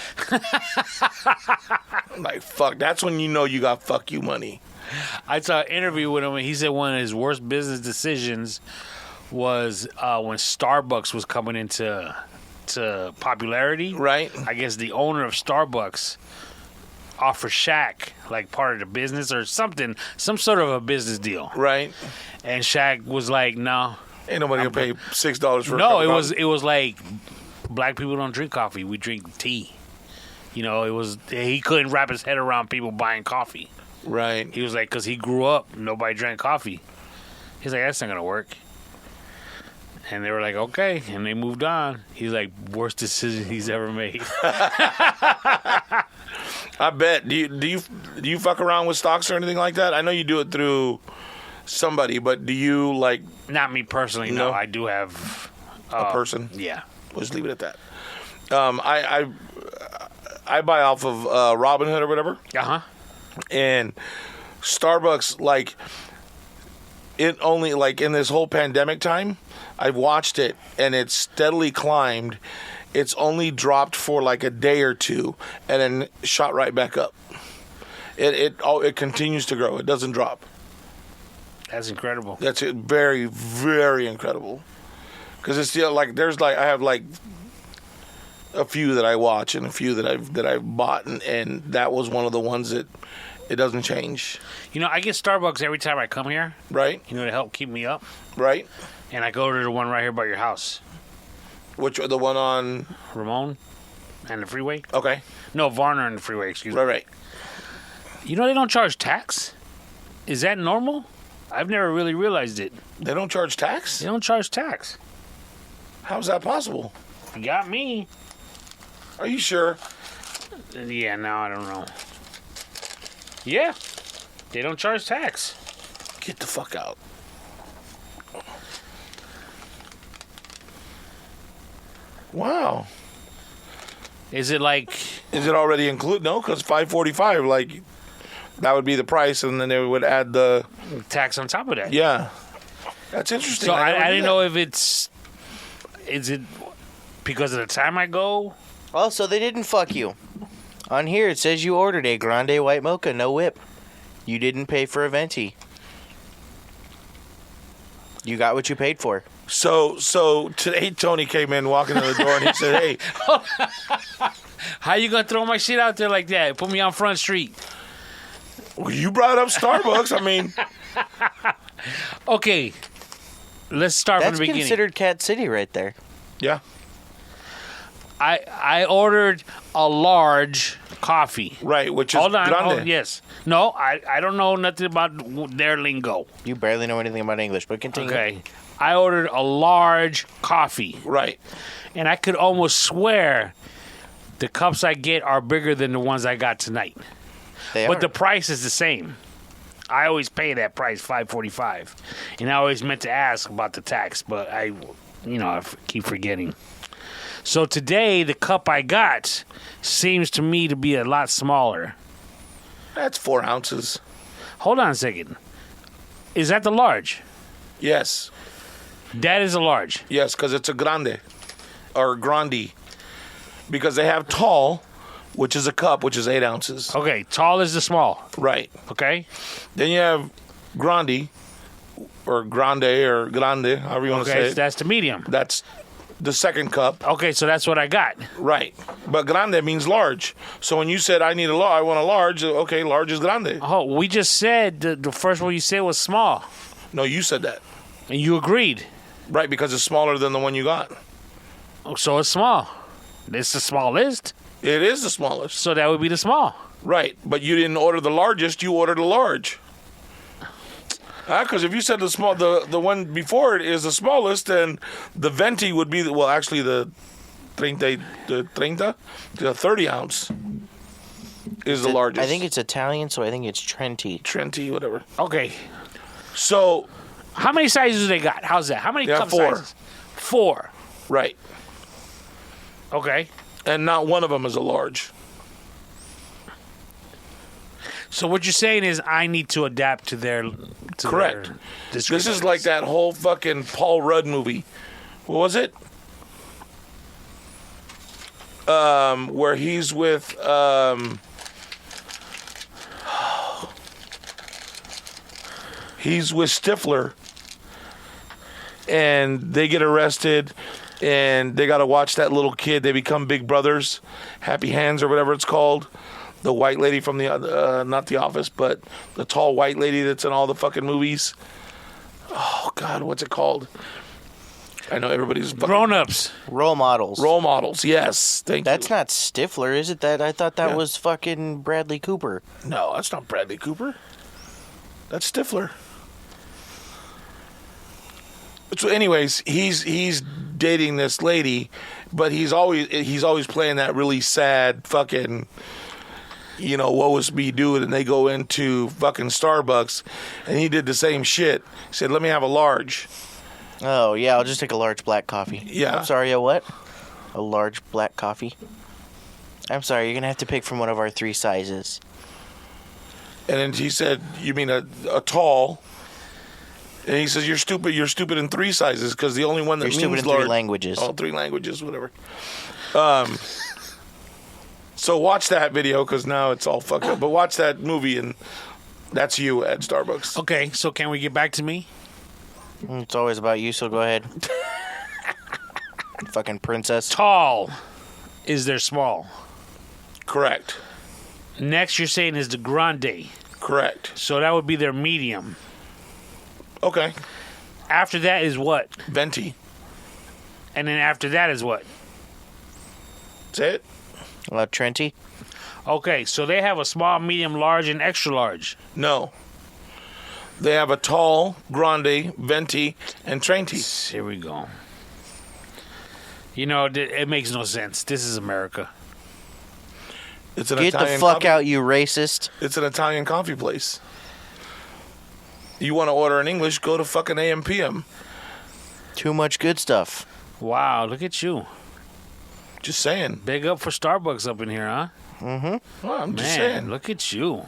Like, fuck, that's when you know you got fuck you money. I saw an interview with him, and he said one of his worst business decisions was when Starbucks was coming into popularity. Right. I guess the owner of Starbucks offered Shaq like part of the business or something, some sort of a business deal. Right. And Shaq was like, "No, Ain't nobody gonna pay $6 for a cup no." of It was like black people don't drink coffee; we drink tea. You know, he couldn't wrap his head around people buying coffee. Right. He was like, because he grew up, nobody drank coffee. He's like, that's not gonna work. And they were like, okay, and they moved on. He's like, worst decision he's ever made. I bet. Do you fuck around with stocks or anything like that? I know you do it through somebody, but do you like Not me personally. No? No, I do have a person? Yeah. We'll just leave it at that. I buy off of Robinhood or whatever, and Starbucks, like, it only, like, in this whole pandemic time, I've watched it and it's steadily climbed. It's only dropped for like a day or two and then shot right back up. It continues to grow. It doesn't drop. That's incredible. That's it. Very, very incredible. Because it's still like I have like a few that I watch and a few that I've bought, and that was one of the ones that it doesn't change. You know, I get Starbucks every time I come here. Right. You know, to help keep me up. Right. And I go to the one right here by your house. Which the one on Ramon and the freeway? Okay. No, Varner and the freeway, excuse me. Right. You know they don't charge tax? Is that normal? I've never really realized it. They don't charge tax? They don't charge tax. How's that possible? You got me. Are you sure? Yeah, now I don't know. Yeah. They don't charge tax. Get the fuck out. Wow. Is it like Is it already included? No, because $5.45. Like that would be the price, and then they would add the tax on top of that? yeah. That's interesting. So never I knew didn't that. know if is it because of the time I go? Also, they didn't fuck you. On here, it says you ordered a grande white mocha, no whip. You didn't pay for a venti. You got what you paid for. So today Tony came in walking in the door and he said, "Hey, How you gonna throw my shit out there like that? Put me on Front Street. well, you brought up Starbucks. I mean, Okay, let's start from That's the beginning. considered Cat City right there. yeah, I ordered a large coffee. right, which is Hold on. grande. Oh, yes. No, I don't know nothing about their lingo. You barely know anything about English, but continue. Okay. I ordered a large coffee, Right. and I could almost swear the cups I get are bigger than the ones I got tonight. They But are. the price is the same. I always pay that price, $5.45, and I always meant to ask about the tax, but I keep forgetting. So today, the cup I got seems to me to be a lot smaller. That's 4 ounces. Hold on a second. Is that the large? Yes. That is a large. Yes, because it's a grande or grande. Because they have tall, which is a cup, which is 8 ounces. Okay, tall is the small. Right. Okay. Then you have grande or grande, however you want to say Okay, it. that's the medium. That's the second cup. Okay, so that's what I got. Right. But grande means large. So when you said I want a large, okay, large is grande. Oh, we just said the first one you said was small, No, you said that. and you agreed. Right, because it's smaller than the one you got. Oh, so it's small. It's the smallest, It is the smallest. so that would be the small. Right, but you didn't order the largest, you ordered a large. Because if you said the small, the one before it is the smallest, then the venti would be, actually the 30 ounce is the largest. I think it's Italian, so I think it's Trenti. Trenti, whatever. Okay. So, How many sizes do they got? How's that? How many Yeah, cup 4. sizes? 4. right. Okay. And not one of them is a large. So what you're saying is I need to adapt to their Correct. their This is descriptions. like that whole fucking Paul Rudd movie. What was it? Where he's with Stifler, and they get arrested, and they got to watch that little kid. They become big brothers, Happy Hands or whatever it's called. The white lady from the not The Office, but the tall white lady that's in all the fucking movies. Oh God, what's it called? I know everybody's fucking Grown-ups. Role models. role models. Yes, thank That's you. not Stifler, is it? That I thought that Yeah. was fucking Bradley Cooper. No, that's not Bradley Cooper. That's Stifler. So, anyways, he's dating this lady, but he's always playing that really sad fucking, woe is me dude, and they go into fucking Starbucks, and he did the same shit. He said, "Let me have a large." Oh, yeah, I'll just take a large black coffee. Yeah. I'm sorry, a what? A large black coffee? I'm sorry, you're going to have to pick from one of our 3 sizes. And then he said, "You mean a tall?" And he says, "You're stupid. You're stupid in 3 sizes because the only one that You're means stupid in large." 3 languages. Oh, 3 languages, whatever. So watch that video because now it's all fucked up. But watch that movie and that's you at Starbucks. Okay, so can we get back to me? It's always about you, so go ahead. Fucking princess. Tall is their small. Correct. Next, you're saying is the grande. Correct. So that would be their medium. Okay. After that is what? Venti. And then after that is what? That's it? Trenti? Okay, so they have a small, medium, large, and extra large. No. They have a tall, grande, venti, and Trenti. Here we go. It makes no sense. This is America. It's an Get Italian the fuck coffee. out, you racist. It's an Italian coffee place. You want to order in English, go to fucking AM/PM. Too much good stuff. Wow, look at you. Just saying. Big up for Starbucks up in here, huh? Well, I'm just Man, saying. look at you.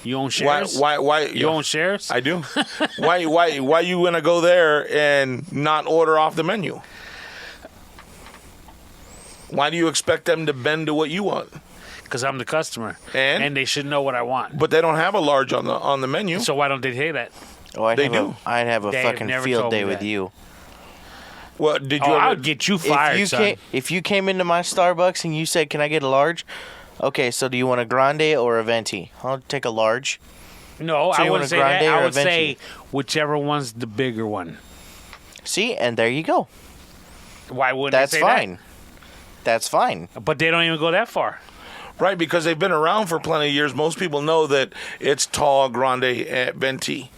You own shares? Why? You own shares? I do. Why you gonna go there and not order off the menu? Why do you expect them to bend to what you want? Because I'm the customer. And they should know what I want. But they don't have a large on the menu. So why don't they say that? Oh, I'd They have do. I'd have a They have fucking never field told day me with that. you. Well, did you Oh, ever? I'll get you fired, son. If you came into my Starbucks and you said, "Can I get a large?" Okay, so do you want a grande or a venti? I'll take a large. No, So I you want wouldn't a say that. grande or I a would say venti? whichever one's the bigger one. See, and there you go. Why wouldn't That's I say fine. That's fine. that? But they don't even go that far. Right, because they've been around for plenty of years. Most people know that it's tall, grande, venti.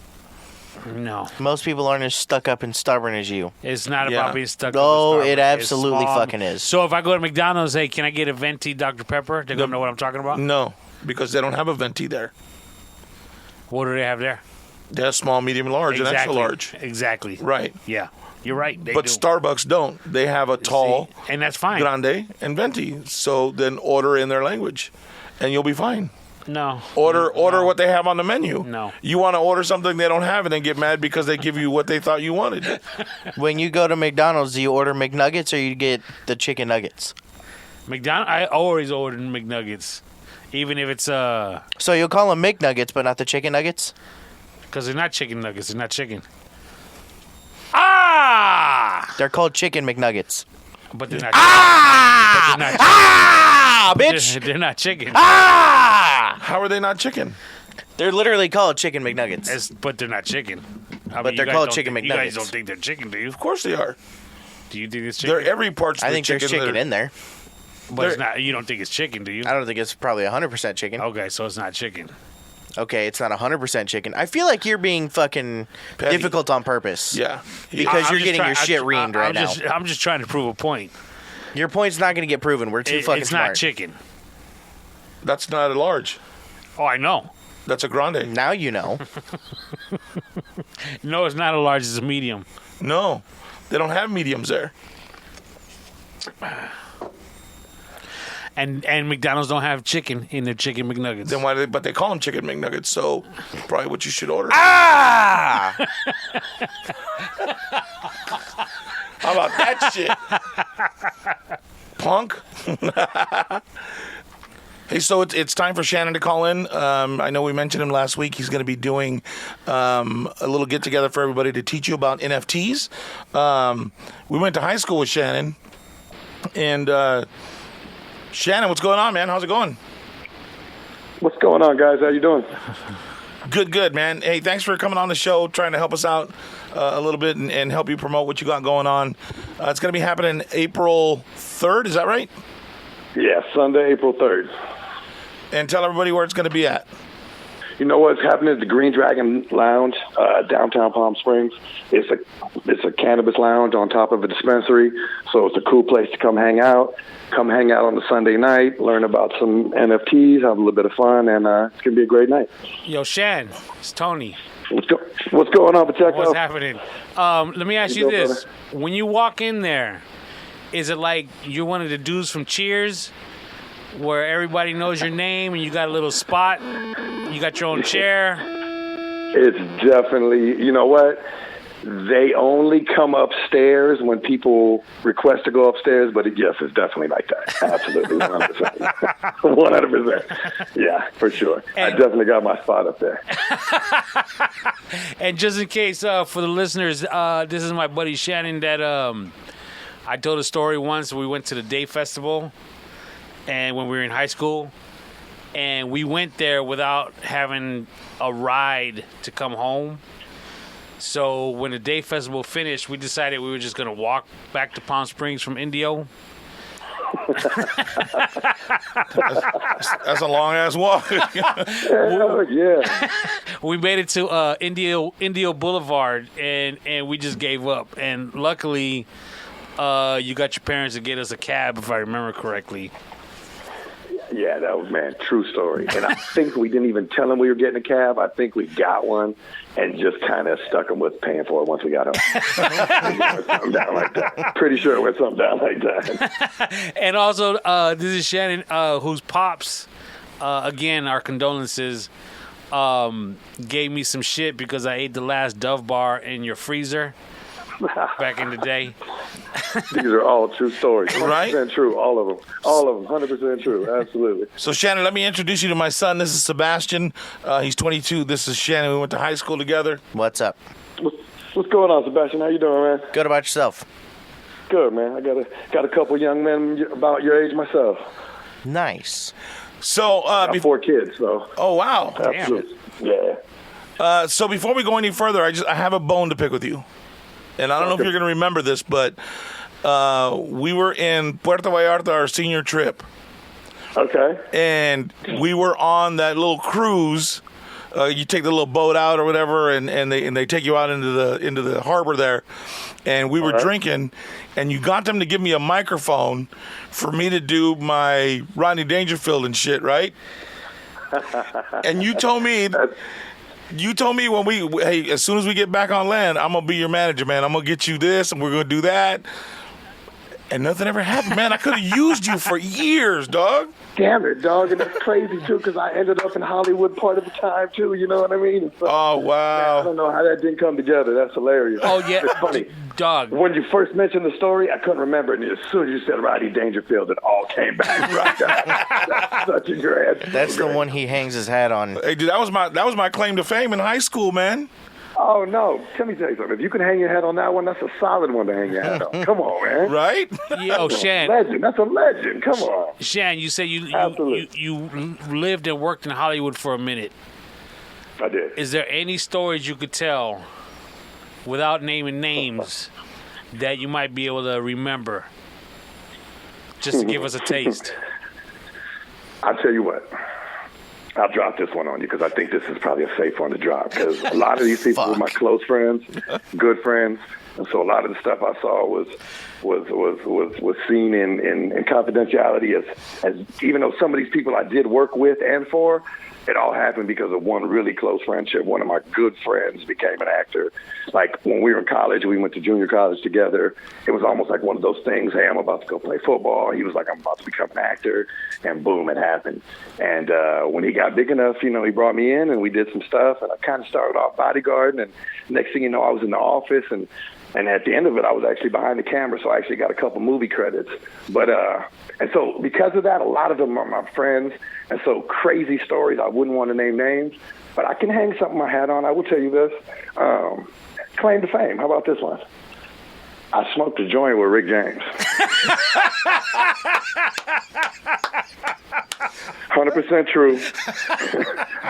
No. Most people aren't as stuck up and stubborn as you. It's not Yeah. about being stuck Oh, up. it absolutely fucking is. So if I go to McDonald's, hey, can I get a venti Dr. Pepper? They're going to know what I'm talking about? No, because they don't have a venti there. What do they have there? They have small, medium, large, and extra large. Exactly. Right. Yeah. You're right. They But do. Starbucks don't. They have a tall, See? And that's fine. grande, and venti. So then order in their language, and you'll be fine. No. Order No. what they have on the menu. No. You want to order something they don't have and then get mad because they give you what they thought you wanted. When you go to McDonald's, do you order McNuggets or you get the chicken nuggets? I always order McNuggets. Even if it's So you'll call them McNuggets, but not the chicken nuggets? because they're not chicken nuggets, they're not chicken. Ah! They're called chicken McNuggets. But they're not. Ah! But they're not. Ah, bitch! They're not chicken. Ah! How are they not chicken? They're literally called chicken McNuggets. But they're not chicken. I But you they're guys called don't chicken think- You guys McNuggets. don't think they're chicken, do you? Of course they are. Do you think it's chicken? They're every part's I the think there's chicken. chicken in there. But it's not. You don't think it's chicken, do you? I don't think it's probably 100% chicken. Okay, so it's not chicken. Okay, it's not 100% chicken. I feel like you're being fucking Petty. difficult on purpose. Yeah. Because I'm you're just getting your trying- shit reamed right now. I'm just trying to prove a point. Your point's not going to get proven. We're too fucking It's smart. not chicken. That's not a large. Oh, I know. That's a grande. Now you know. No, it's not a large. It's a medium. No, they don't have mediums there. And McDonald's don't have chicken in their chicken McNuggets. Then why? But they call them chicken McNuggets. So probably what you should order. Ah! How about that shit, punk? Hey, so it's time for Shannon to call in. I know we mentioned him last week. He's going to be doing a little get together for everybody to teach you about NFTs. We went to high school with Shannon, and Shannon, what's going on, man? How's it going? What's going on, guys? How you doing? Good, man. Hey, thanks for coming on the show, trying to help us out a little bit and help you promote what you got going on. It's going to be happening April 3rd, is that right? Yeah, Sunday, April 3rd. And tell everybody where it's going to be at. You know what's happening at the Green Dragon Lounge, downtown Palm Springs? It's a cannabis lounge on top of a dispensary, so it's a cool place to come hang out. Come hang out on the Sunday night, learn about some NFTs, have a little bit of fun, and it's going to be a great night. Yo, Shan, it's Tony. What's going on, Pacheco? What's happening? Let me ask you Hey, go, this. When you walk in there, is it like you're one of the dudes from Cheers where everybody knows your name and you got a little spot? You got your own chair? It's definitely, you know what? They only come upstairs when people request to go upstairs, but yes, it's definitely like that. Absolutely, 100%. 100%. Yeah, for sure. I definitely got my spot up there. And just in case, for the listeners, this is my buddy Shannon that I told a story once. We went to the Day Festival and when we were in high school, and we went there without having a ride to come home. So when the Day Festival finished, we decided we were just going to walk back to Palm Springs from Indio. That's a long-ass walk. Hell yeah. We made it to Indio Boulevard, and we just gave up. And luckily, you got your parents to get us a cab, if I remember correctly. Yeah, that was, man, true story. And I think we didn't even tell him we were getting a cab. I think we got one and just kind of stuck him with paying for it once we got home. Something down like that. Pretty sure it went something down like that. And also, this is Shannon, whose pops, again, our condolences, gave me some shit because I ate the last Dove bar in your freezer back in the day. These are all true stories. 100% Right? true, all of them. All of them, 100% true, absolutely. So, Shannon, let me introduce you to my son. This is Sebastian. He's 22. This is Shannon. We went to high school together. What's up? What's going on, Sebastian? How you doing, man? Good about yourself. Good, man. I got a couple young men about your age myself. Nice. So, I got 4 kids, so oh, wow. absolutely. Yeah. So before we go any further, I have a bone to pick with you. And I don't know if you're going to remember this, but we were in Puerto Vallarta, our senior trip. Okay. And we were on that little cruise. You take the little boat out or whatever, and they take you out into the harbor there. And we were drinking, and you got them to give me a microphone for me to do my Rodney Dangerfield and shit, right? And you told me when hey, as soon as we get back on land, I'm gonna be your manager, man. I'm gonna get you this, and we're gonna do that. And nothing ever happened, man. I could have used you for years, dog. Damn it, dog. And that's crazy, too, because I ended up in Hollywood part of the time, too. You know what I mean? So, Oh, wow. I don't know how that didn't come together. That's hilarious. Oh, yeah. It's funny. Dog. When you first mentioned the story, I couldn't remember it. And as soon as you said Rodney Dangerfield, it all came back. Right. That's such a grand. That's the one he hangs his hat on. Hey, dude, that was my claim to fame in high school, man. Oh, no. Let me tell you something. If you can hang your hat on that one, that's a solid one to hang your hat on. Come on, man. Right? Yo, Shan. Legend. That's a legend. Come on. Shan, you said you Absolutely. lived and worked in Hollywood for a minute. I did. Is there any stories you could tell without naming names that you might be able to remember? Just to give us a taste. I'll tell you what. I'll drop this one on you because I think this is probably a safe one to drop because a lot of these people were my close friends, good friends, and so a lot of the stuff I saw was seen in confidentiality as even though some of these people I did work with and for, it all happened because of one really close friendship. One of my good friends became an actor. Like when we were in college, we went to junior college together. It was almost like one of those things, hey, I'm about to go play football. He was like, I'm about to become an actor. And boom, it happened. And when he got big enough, he brought me in and we did some stuff. And I kind of started off bodyguarding. And next thing you know, I was in the office. And at the end of it, I was actually behind the camera. So I actually got a couple movie credits. But and so because of that, a lot of them are my friends. And so crazy stories, I wouldn't want to name names, but I can hang something my hat on. I will tell you this. Claim to fame. How about this one? I smoked a joint with Rick James. 100% true.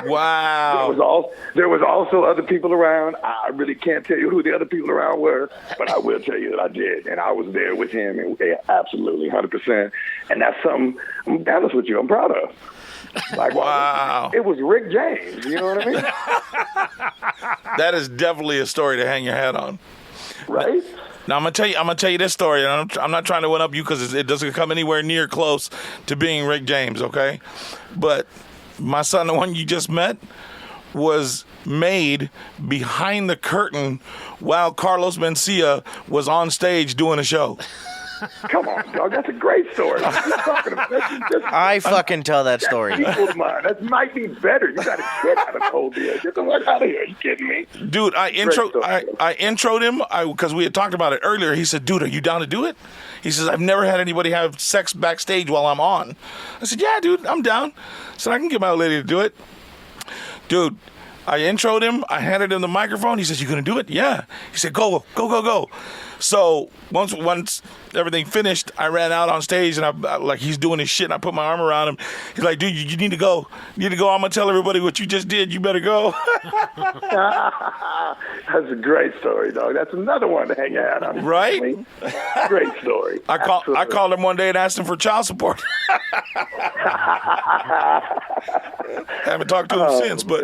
Wow. There was also other people around. I really can't tell you who the other people around were, but I will tell you that I did, and I was there with him, and absolutely 100%. And that's something, I'm honest with you, I'm proud of. Like, wow. It was Rick James. You know what I mean? That is definitely a story to hang your hat on. Right? Now I'm gonna tell you this story, and I'm not trying to one up you because it doesn't come anywhere near close to being Rick James, okay? But my son, the one you just met, was made behind the curtain while Carlos Mencia was on stage doing a show. Come on, dog. That's a great story. What are you talking about? I fucking tell that story. Equals mine. That might be better. You got to get out of cold beer. Get the fuck out of here. Are you kidding me? Dude, I introed him because we had talked about it earlier. He said, dude, are you down to do it? He says, I've never had anybody have sex backstage while I'm on. I said, yeah, dude, I'm down. So I can get my old lady to do it. Dude, I introed him. I handed him the microphone. He says, you going to do it? Yeah. He said, go. So once everything finished, I ran out on stage and I like he's doing his shit and I put my arm around him. He's like, dude, you need to go. You need to go. I'm gonna tell everybody what you just did. You better go. That's a great story, dog. That's another one to hang your hat on. Right? Great story. I called him one day and asked him for child support. Haven't talked to him since, but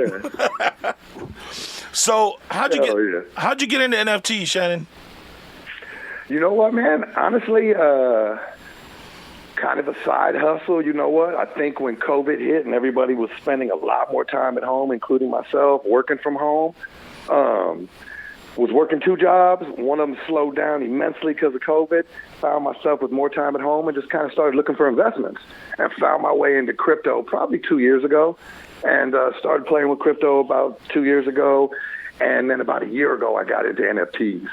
So how'd you get into NFT, Shannon? You know what, man? Honestly, kind of a side hustle. You know what? I think when COVID hit and everybody was spending a lot more time at home, including myself, working from home, was working 2 jobs. One of them slowed down immensely because of COVID. Found myself with more time at home and just kind of started looking for investments and found my way into crypto probably 2 years ago, and started playing with crypto about 2 years ago. And then about a year ago, I got into NFTs.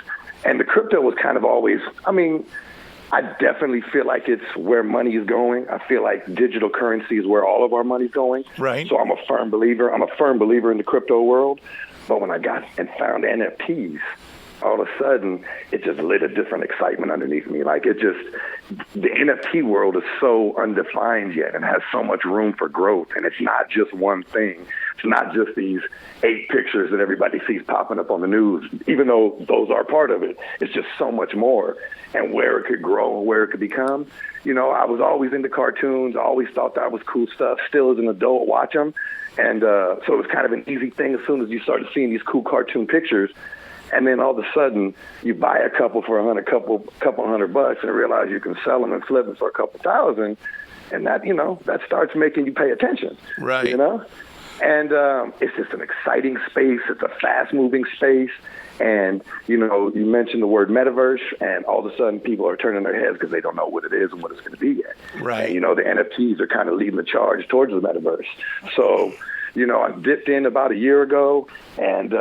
And the crypto was kind of always, I mean, I definitely feel like it's where money is going. I feel like digital currency is where all of our money's going. Right. So I'm a firm believer. I'm a firm believer in the crypto world. But when I got and found NFTs, all of a sudden, it just lit a different excitement underneath me. Like, it just, the NFT world is so undefined yet and has so much room for growth. And it's not just one thing. It's not just these 8 pictures that everybody sees popping up on the news, even though those are part of it. It's just so much more, and where it could grow and where it could become. You know, I was always into cartoons. I always thought that was cool stuff. Still, as an adult, watch them. And so it was kind of an easy thing as soon as you started seeing these cool cartoon pictures. And then all of a sudden, you buy a couple for couple $100 and realize you can sell them and flip them for a couple thousand. And that, you know, that starts making you pay attention. Right. You know? And it's just an exciting space. It's a fast-moving space. And, you know, you mentioned the word metaverse, and all of a sudden people are turning their heads because they don't know what it is and what it's going to be yet. Right. And, you know, the NFTs are kind of leading the charge towards the metaverse. So, you know, I dipped in about a year ago and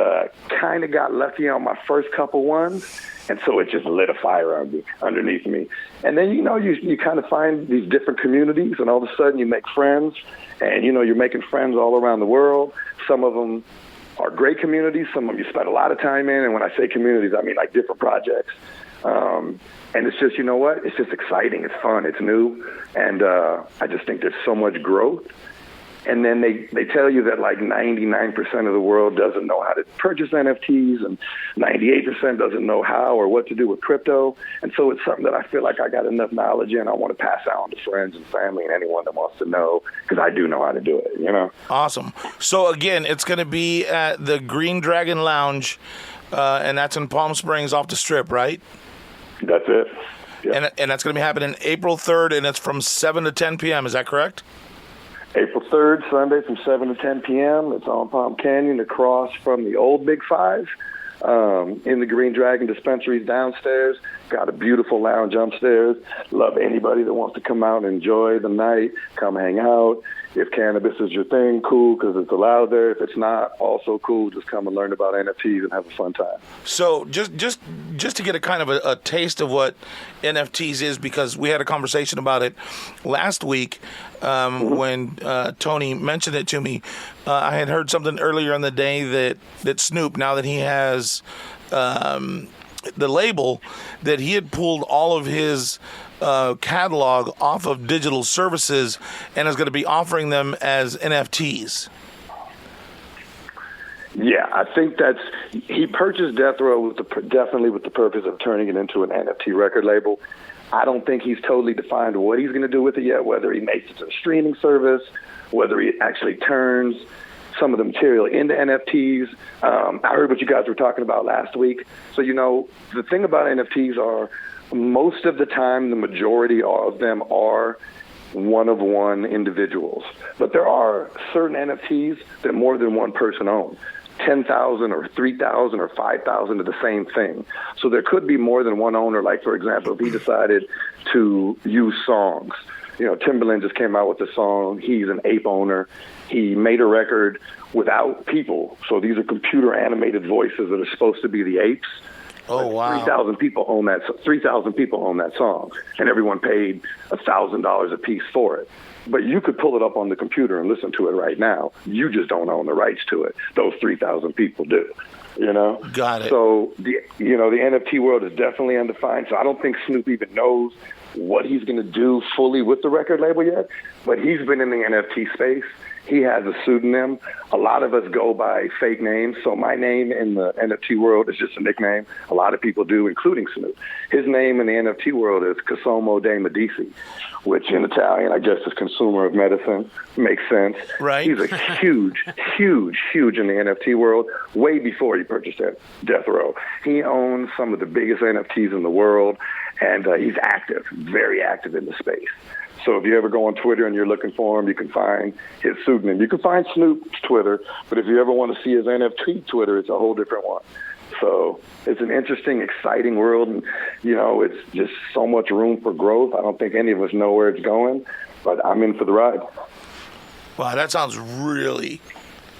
kind of got lucky on my first couple ones. And so it just lit a fire underneath me. And then, you know, you kind of find these different communities, and all of a sudden you make friends. And, you know, you're making friends all around the world. Some of them are great communities. Some of them you spend a lot of time in. And when I say communities, I mean like different projects. And it's just, you know what? It's just exciting. It's fun. It's new. And I just think there's so much growth. And then they tell you that like 99% of the world doesn't know how to purchase NFTs, and 98% doesn't know how or what to do with crypto. And so it's something that I feel like I got enough knowledge in. I want to pass out on to friends and family and anyone that wants to know, because I do know how to do it, you know? Awesome. So, again, it's going to be at the Green Dragon Lounge, and that's in Palm Springs off the Strip, right? That's it. Yeah. And that's going to be happening April 3rd, and it's from 7 to 10 p.m. Is that correct? April 3rd, Sunday from 7 to 10 p.m. It's on Palm Canyon across from the old Big Five in the Green Dragon dispensaries downstairs. Got a beautiful lounge upstairs. Love anybody that wants to come out and enjoy the night, come hang out. If cannabis is your thing, cool, because it's allowed there. If it's not, also cool. Just come and learn about NFTs and have a fun time. So just to get a kind of a taste of what NFTs is, because we had a conversation about it last week when Tony mentioned it to me. I had heard something earlier in the day that Snoop, now that he has the label, that he had pulled all of his catalog off of digital services and is going to be offering them as NFTs. Yeah, I think he purchased Death Row definitely with the purpose of turning it into an NFT record label. I don't think he's totally defined what he's going to do with it yet, whether he makes it a streaming service, whether he actually turns some of the material into NFTs. I heard what you guys were talking about last week. So, you know, the thing about NFTs are, most of the time, the majority of them are one-of-one individuals. But there are certain NFTs that more than one person owns. 10,000 or 3,000 or 5,000 of the same thing. So there could be more than one owner. Like, for example, if he decided to use songs, you know, Timbaland just came out with a song. He's an ape owner. He made a record without people. So these are computer animated voices that are supposed to be the apes. Oh, wow. 3,000 people own that. 3,000 people own that song, and everyone paid $1,000 a piece for it. But you could pull it up on the computer and listen to it right now. You just don't own the rights to it. Those 3,000 people do. You know? Got it. So the NFT world is definitely undefined. So I don't think Snoop even knows what he's going to do fully with the record label yet. But he's been in the NFT space. He has a pseudonym. A lot of us go by fake names. So my name in the NFT world is just a nickname. A lot of people do, including Snoop. His name in the NFT world is Consumo de Medici, which in Italian, I guess, is consumer of medicine. Makes sense. Right. He's a huge in the NFT world, way before he purchased Death Row. He owns some of the biggest NFTs in the world, and he's active, very active in the space. So if you ever go on Twitter and you're looking for him, you can find his pseudonym. You can find Snoop's Twitter, but if you ever want to see his NFT Twitter, it's a whole different one. So it's an interesting, exciting world, and, it's just so much room for growth. I don't think any of us know where it's going, but I'm in for the ride. Wow, that sounds really,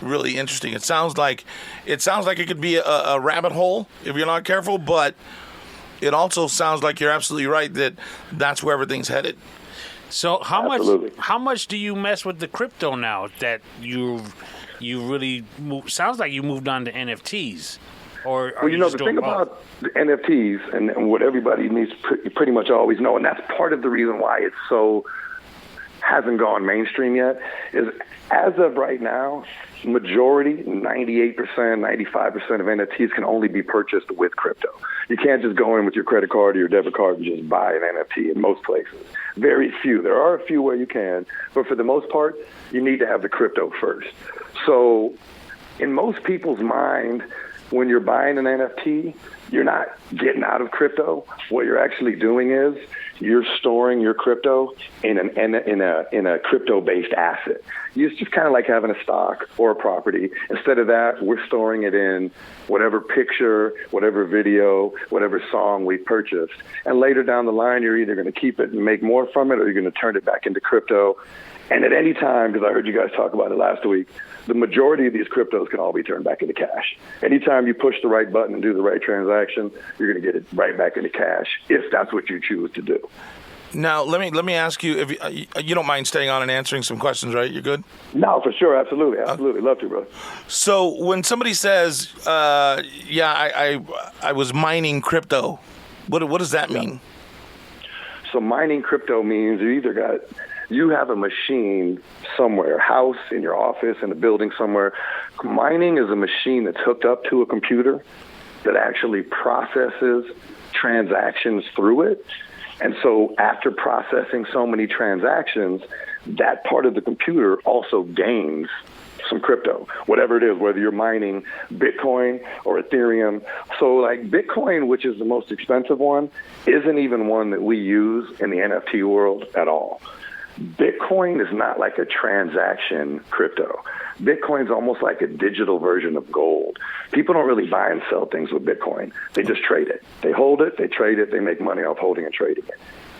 really interesting. It sounds like it could be a rabbit hole if you're not careful, but it also sounds like you're absolutely right that that's where everything's headed. So Absolutely. how much do you mess with the crypto now that you really sounds like you moved on to NFTs? Or well, the thing about the NFTs and what everybody needs to pretty much always know, and that's part of the reason why it's so hasn't gone mainstream yet, is as of right now, majority, 98%, 95% of NFTs can only be purchased with crypto. You can't just go in with your credit card or your debit card and just buy an NFT in most places. Very few. There are a few where you can, but for the most part, you need to have the crypto first. So in most people's mind, when you're buying an NFT, you're not getting out of crypto. What you're actually doing is you're storing your crypto in a crypto-based asset. It's just kind of like having a stock or a property. Instead of that, we're storing it in whatever picture, whatever video, whatever song we purchased. And later down the line, you're either going to keep it and make more from it, or you're going to turn it back into crypto. And at any time, because I heard you guys talk about it last week, the majority of these cryptos can all be turned back into cash. Anytime you push the right button and do the right transaction, you're going to get it right back into cash if that's what you choose to do. Now, let me ask you, if you don't mind staying on and answering some questions, right? You're good? No, for sure. Absolutely. Love to, bro. So when somebody says, I was mining crypto, what does that mean? So mining crypto means you have a machine somewhere, house, in your office, in a building somewhere. Mining is a machine that's hooked up to a computer that actually processes transactions through it. And so after processing so many transactions, that part of the computer also gains some crypto, whatever it is, whether you're mining Bitcoin or Ethereum. So like Bitcoin, which is the most expensive one, isn't even one that we use in the NFT world at all. Bitcoin is not like a transaction crypto. Bitcoin's almost like a digital version of gold. People don't really buy and sell things with Bitcoin. They just trade it. They hold it, they trade it, they make money off holding and trading it.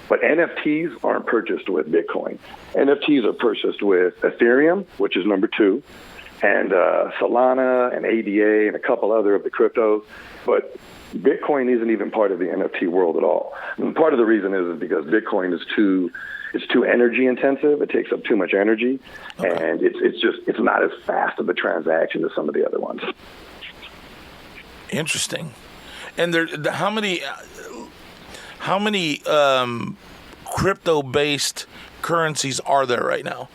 But NFTs aren't purchased with Bitcoin. NFTs are purchased with Ethereum, which is number 2, and Solana and ADA and a couple other of the cryptos. But Bitcoin isn't even part of the NFT world at all. And part of the reason is because Bitcoin is too energy intensive. It takes up too much energy, and it's not as fast of a transaction as some of the other ones. Interesting. And how many crypto-based currencies are there right now?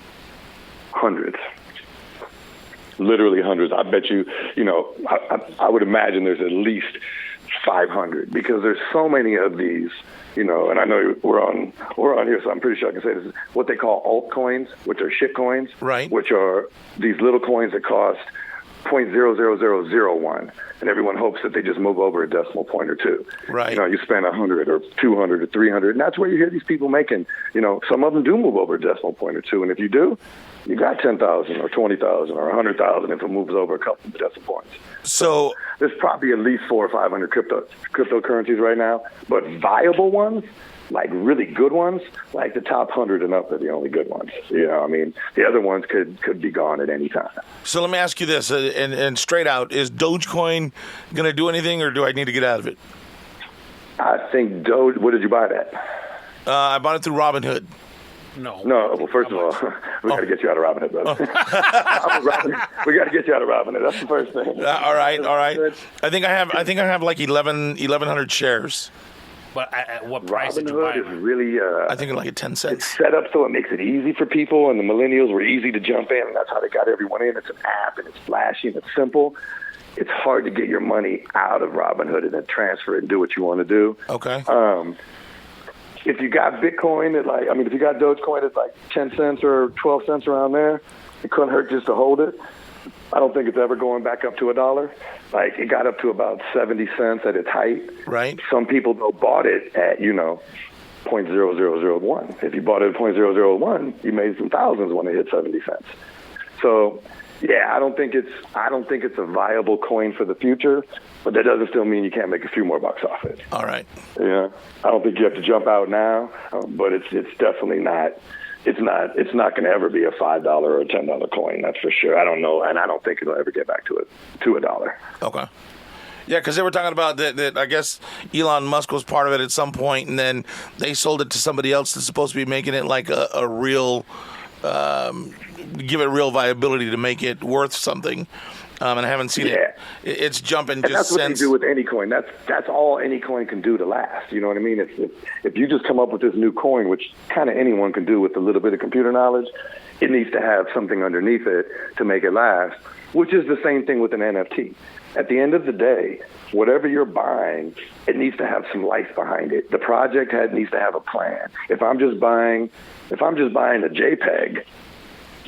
Hundreds. Literally hundreds. I bet you, I would imagine there's at least 500 because there's so many of these, and I know we're on here, so I'm pretty sure I can say this is what they call altcoins, which are shit coins, right? Which are these little coins that cost 0.00001, and everyone hopes that they just move over a decimal point or two. Right. You spend 100 or 200 or 300, and that's where you hear these people making. Some of them do move over a decimal point or two, and if you do, you got 10,000 or 20,000 or 100,000 if it moves over a couple of decimal points. So there's probably at least 400 or 500 cryptocurrencies right now, but viable ones, like really good ones, like the top 100 and up are the only good ones. The other ones could be gone at any time. So let me ask you this, and straight out, is Dogecoin going to do anything, or do I need to get out of it? I think Doge. What did you buy that? I bought it through Robinhood. No. Well, first of all, we got to get you out of Robinhood, brother. We got to get you out of Robinhood. That's the first thing. All right. I think I have like 1,100 shares. But at what price did you buy Robinhood is really, I think like at 10 cents. It's set up so it makes it easy for people, and the millennials were easy to jump in, and that's how they got everyone in. It's an app, and it's flashy, and it's simple. It's hard to get your money out of Robinhood and then transfer it and do what you want to do. Okay. If you got Bitcoin if you got Dogecoin at like 10 cents or 12 cents around there, it couldn't hurt just to hold it. I don't think it's ever going back up to $1. Like, it got up to about 70 cents at its height. Right. Some people, though, bought it at, .0001. If you bought it at .001, you made some thousands when it hit 70 cents. So, yeah, I don't think it's a viable coin for the future, but that doesn't still mean you can't make a few more bucks off it. All right. Yeah, I don't think you have to jump out now, but it's definitely not. It's not going to ever be a $5 or a $10 coin. That's for sure. I don't know, and I don't think it'll ever get back to $1. Okay. Yeah, because they were talking about that. I guess Elon Musk was part of it at some point, and then they sold it to somebody else that's supposed to be making it like a real, give it real viability to make it worth something. And I haven't seen it. It's jumping and just that's what since. you do with any coin. That's all any coin can do to last. You know what I mean? If you just come up with this new coin, which kind of anyone can do with a little bit of computer knowledge, it needs to have something underneath it to make it last, which is the same thing with an NFT. At the end of the day, whatever you're buying, it needs to have some life behind it. The project needs to have a plan. If I'm just buying a JPEG,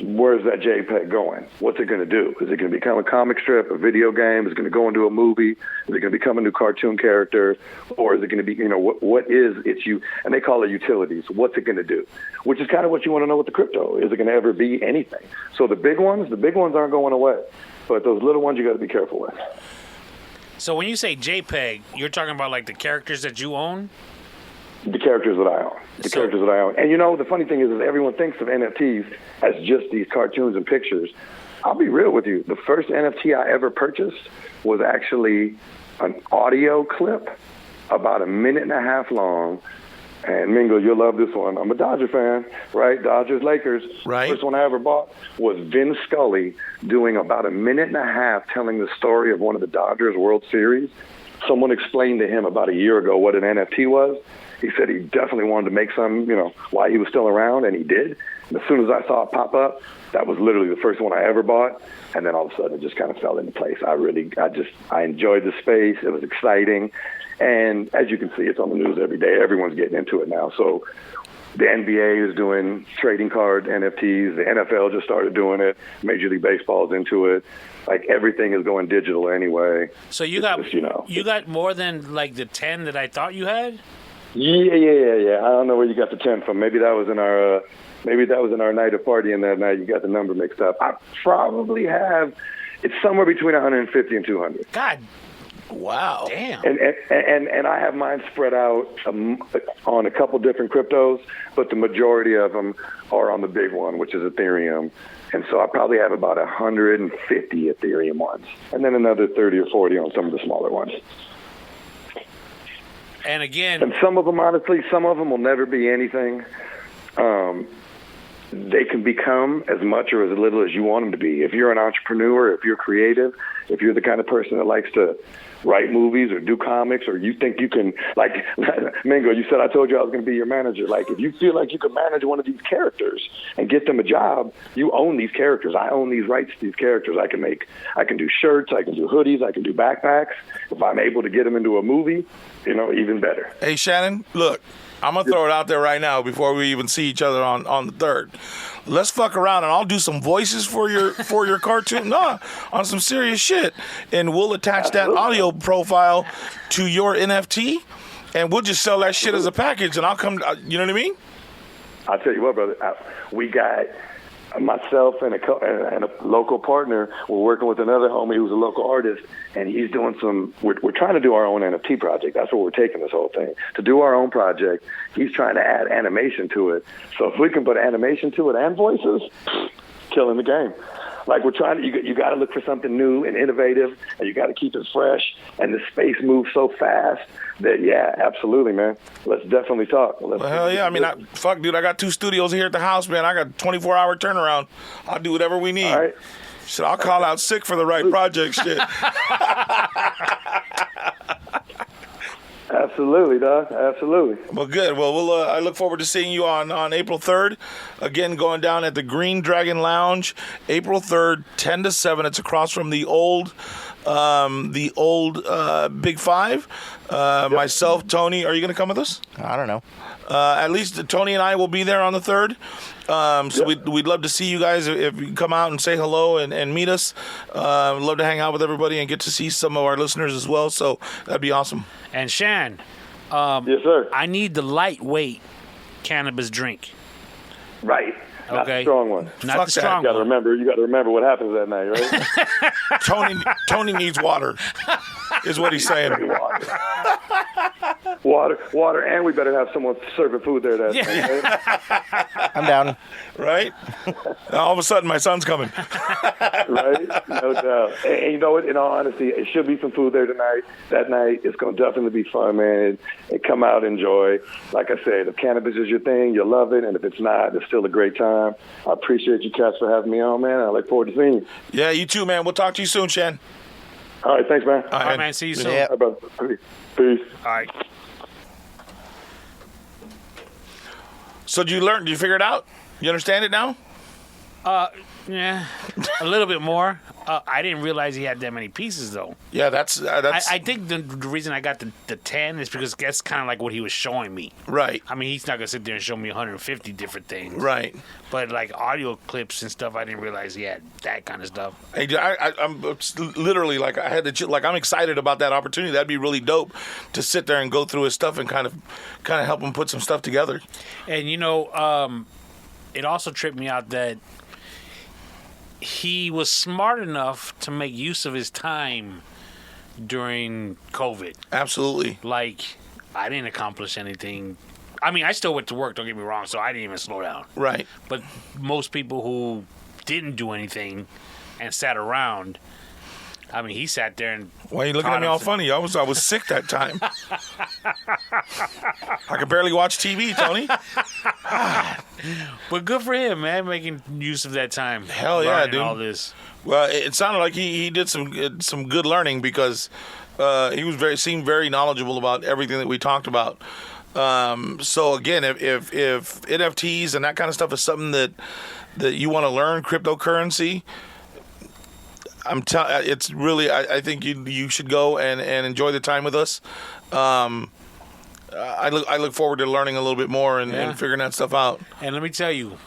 where's that JPEG going? What's it going to do? Is it going to become a comic strip, a video game? Is it going to go into a movie? Is it going to become a new cartoon character? Or is it going to be, what is its and they call it utilities. What's it going to do? Which is kind of what you want to know with the crypto. Is it going to ever be anything? So the big ones aren't going away. But those little ones you got to be careful with. So when you say JPEG, you're talking about like the characters that you own? The characters that I own. And the funny thing is everyone thinks of NFTs as just these cartoons and pictures. I'll be real with you. The first NFT I ever purchased was actually an audio clip about 1.5 minutes long. And Mingo, you'll love this one. I'm a Dodger fan, right? Dodgers, Lakers. Right. First one I ever bought was Vin Scully doing about 1.5 minutes telling the story of one of the Dodgers World Series. Someone explained to him about a year ago what an NFT was. He said he definitely wanted to make some, while he was still around, and he did. And as soon as I saw it pop up, that was literally the first one I ever bought. And then all of a sudden it just kind of fell into place. I enjoyed the space. It was exciting. And as you can see, it's on the news every day. Everyone's getting into it now. So the NBA is doing trading card NFTs. The NFL just started doing it. Major League Baseball's into it. Like everything is going digital anyway. So you got more than like the 10 that I thought you had? Yeah. I don't know where you got the 10 from. Maybe that was in our night of partying that night. You got the number mixed up. I probably have. It's somewhere between 150 and 200. God. Wow. Damn. And I have mine spread out on a couple different cryptos, but the majority of them are on the big one, which is Ethereum. And so I probably have about 150 Ethereum ones, and then another 30 or 40 on some of the smaller ones. And again, and some of them, honestly, will never be anything. They can become as much or as little as you want them to be. If you're an entrepreneur, if you're creative, if you're the kind of person that likes to write movies or do comics, or you think you can, like, Mingo, you said I told you I was going to be your manager. Like, if you feel like you can manage one of these characters and get them a job, you own these characters. I own these rights to these characters. I can do shirts, I can do hoodies, I can do backpacks. If I'm able to get them into a movie, even better. Hey, Shannon, look. I'm going to throw it out there right now before we even see each other on the 3rd. Let's fuck around, and I'll do some voices for your cartoon. No, on some serious shit. And we'll attach that audio profile to your NFT, and we'll just sell that shit as a package, and I'll come, you know what I mean? I'll tell you what, brother. We got myself and a local partner. We're working with another homie who's a local artist, and he's doing we're trying to do our own NFT project. That's what we're taking this whole thing. To do our own project, he's trying to add animation to it. So if we can put animation to it and voices, killing the game. Like, we're trying to, you got to look for something new and innovative, and you got to keep it fresh. And the space moves so fast that, yeah, absolutely, man. Let's definitely talk. Well, hell yeah. I mean, fuck, dude, I got 2 studios here at the house, man. I got 24-hour turnaround. I'll do whatever we need. All right. Shit, I'll call out sick for the right project, shit. Absolutely, dog. Absolutely. Well, good. Well, I look forward to seeing you on April 3rd. Again, going down at the Green Dragon Lounge, April 3rd, 10 to 7. It's across from the old Big Five. Yep. Myself, Tony, are you going to come with us? I don't know. At least Tony and I will be there on the 3rd. So yep. we'd love to see you guys if you come out and say hello and meet us. We'd love to hang out with everybody and get to see some of our listeners as well. So that'd be awesome. And Shan, Yes, sir. I need the lightweight cannabis drink. Right. Not Okay. the strong one. Not Fuck the that. strong You one. got to remember what happens that night, right? Tony needs water, is what he's saying. water, and we better have someone serving food there that night, right? I'm down. Right? All of a sudden, my son's coming. Right? No doubt. And you know what? In all honesty, it should be some food there tonight. That night, it's going to definitely be fun, man. And come out, enjoy. Like I said, if cannabis is your thing, you'll love it. And if it's not, it's still a great time. I appreciate you cats for having me on, man. I look forward to seeing you. Yeah, you too, man. We'll talk to you soon, Shan. All right, thanks, man. All right, man. See you soon. Yeah. All right, brother. Peace. All right. So did you figure it out? You understand it now? Yeah, a little bit more. I didn't realize he had that many pieces, though. Yeah, that's I think the reason I got the 10 is because that's kind of like what he was showing me. right. I mean, he's not going to sit there and show me 150 different things. Right. But like audio clips and stuff, I didn't realize he had that kind of stuff. Hey, I'm literally like I had to like I'm excited about that opportunity. That'd be really dope to sit there and go through his stuff and kind of help him put some stuff together. And, it also tripped me out that he was smart enough to make use of his time during COVID. Absolutely. Like, I didn't accomplish anything. I mean, I still went to work, don't get me wrong, so I didn't even slow down. Right. But most people who didn't do anything and sat around, I mean, he sat there and... Why are you looking at me all funny? I was sick that time. I could barely watch TV, Tony. But good for him, man, making use of that time. Hell yeah, learning dude. all this. Well, it sounded like he did some good learning because he seemed very knowledgeable about everything that we talked about. So again, if NFTs and that kind of stuff is something that you want to learn, cryptocurrency, it's really I think you should go and enjoy the time with us. I look forward to learning a little bit more and figuring that stuff out. And let me tell you,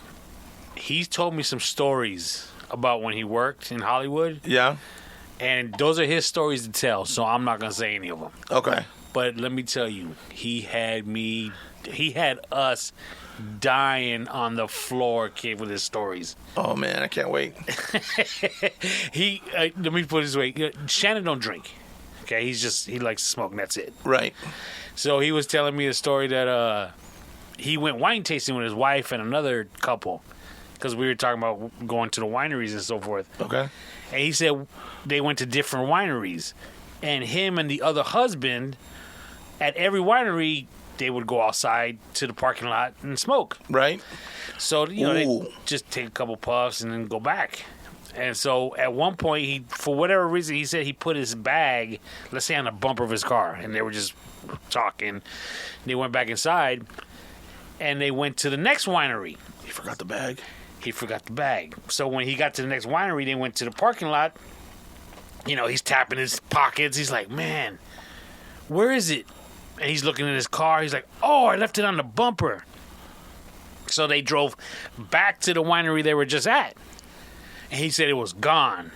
he's told me some stories about when he worked in Hollywood. Yeah. And those are his stories to tell, so I'm not going to say any of them. Okay. But let me tell you, he had us dying on the floor, kid, with his stories. Oh man, I can't wait. Let me put it this way: Shannon don't drink. Okay, he likes to smoke, and that's it. Right. So he was telling me a story that he went wine tasting with his wife and another couple, because we were talking about going to the wineries and so forth. Okay. And he said they went to different wineries, and him and the other husband, at every winery, they would go outside to the parking lot and smoke. Right. So, they Ooh. just take a couple puffs and then go back. And so at one point, for whatever reason, he said he put his bag, let's say, on the bumper of his car, and they were just talking. They went back inside, and they went to the next winery. He forgot the bag. He forgot the bag. So when he got to the next winery, they went to the parking lot. He's tapping his pockets. He's like, man, where is it? And he's looking at his car. He's like, oh, I left it on the bumper. So they drove back to the winery they were just at. And he said it was gone.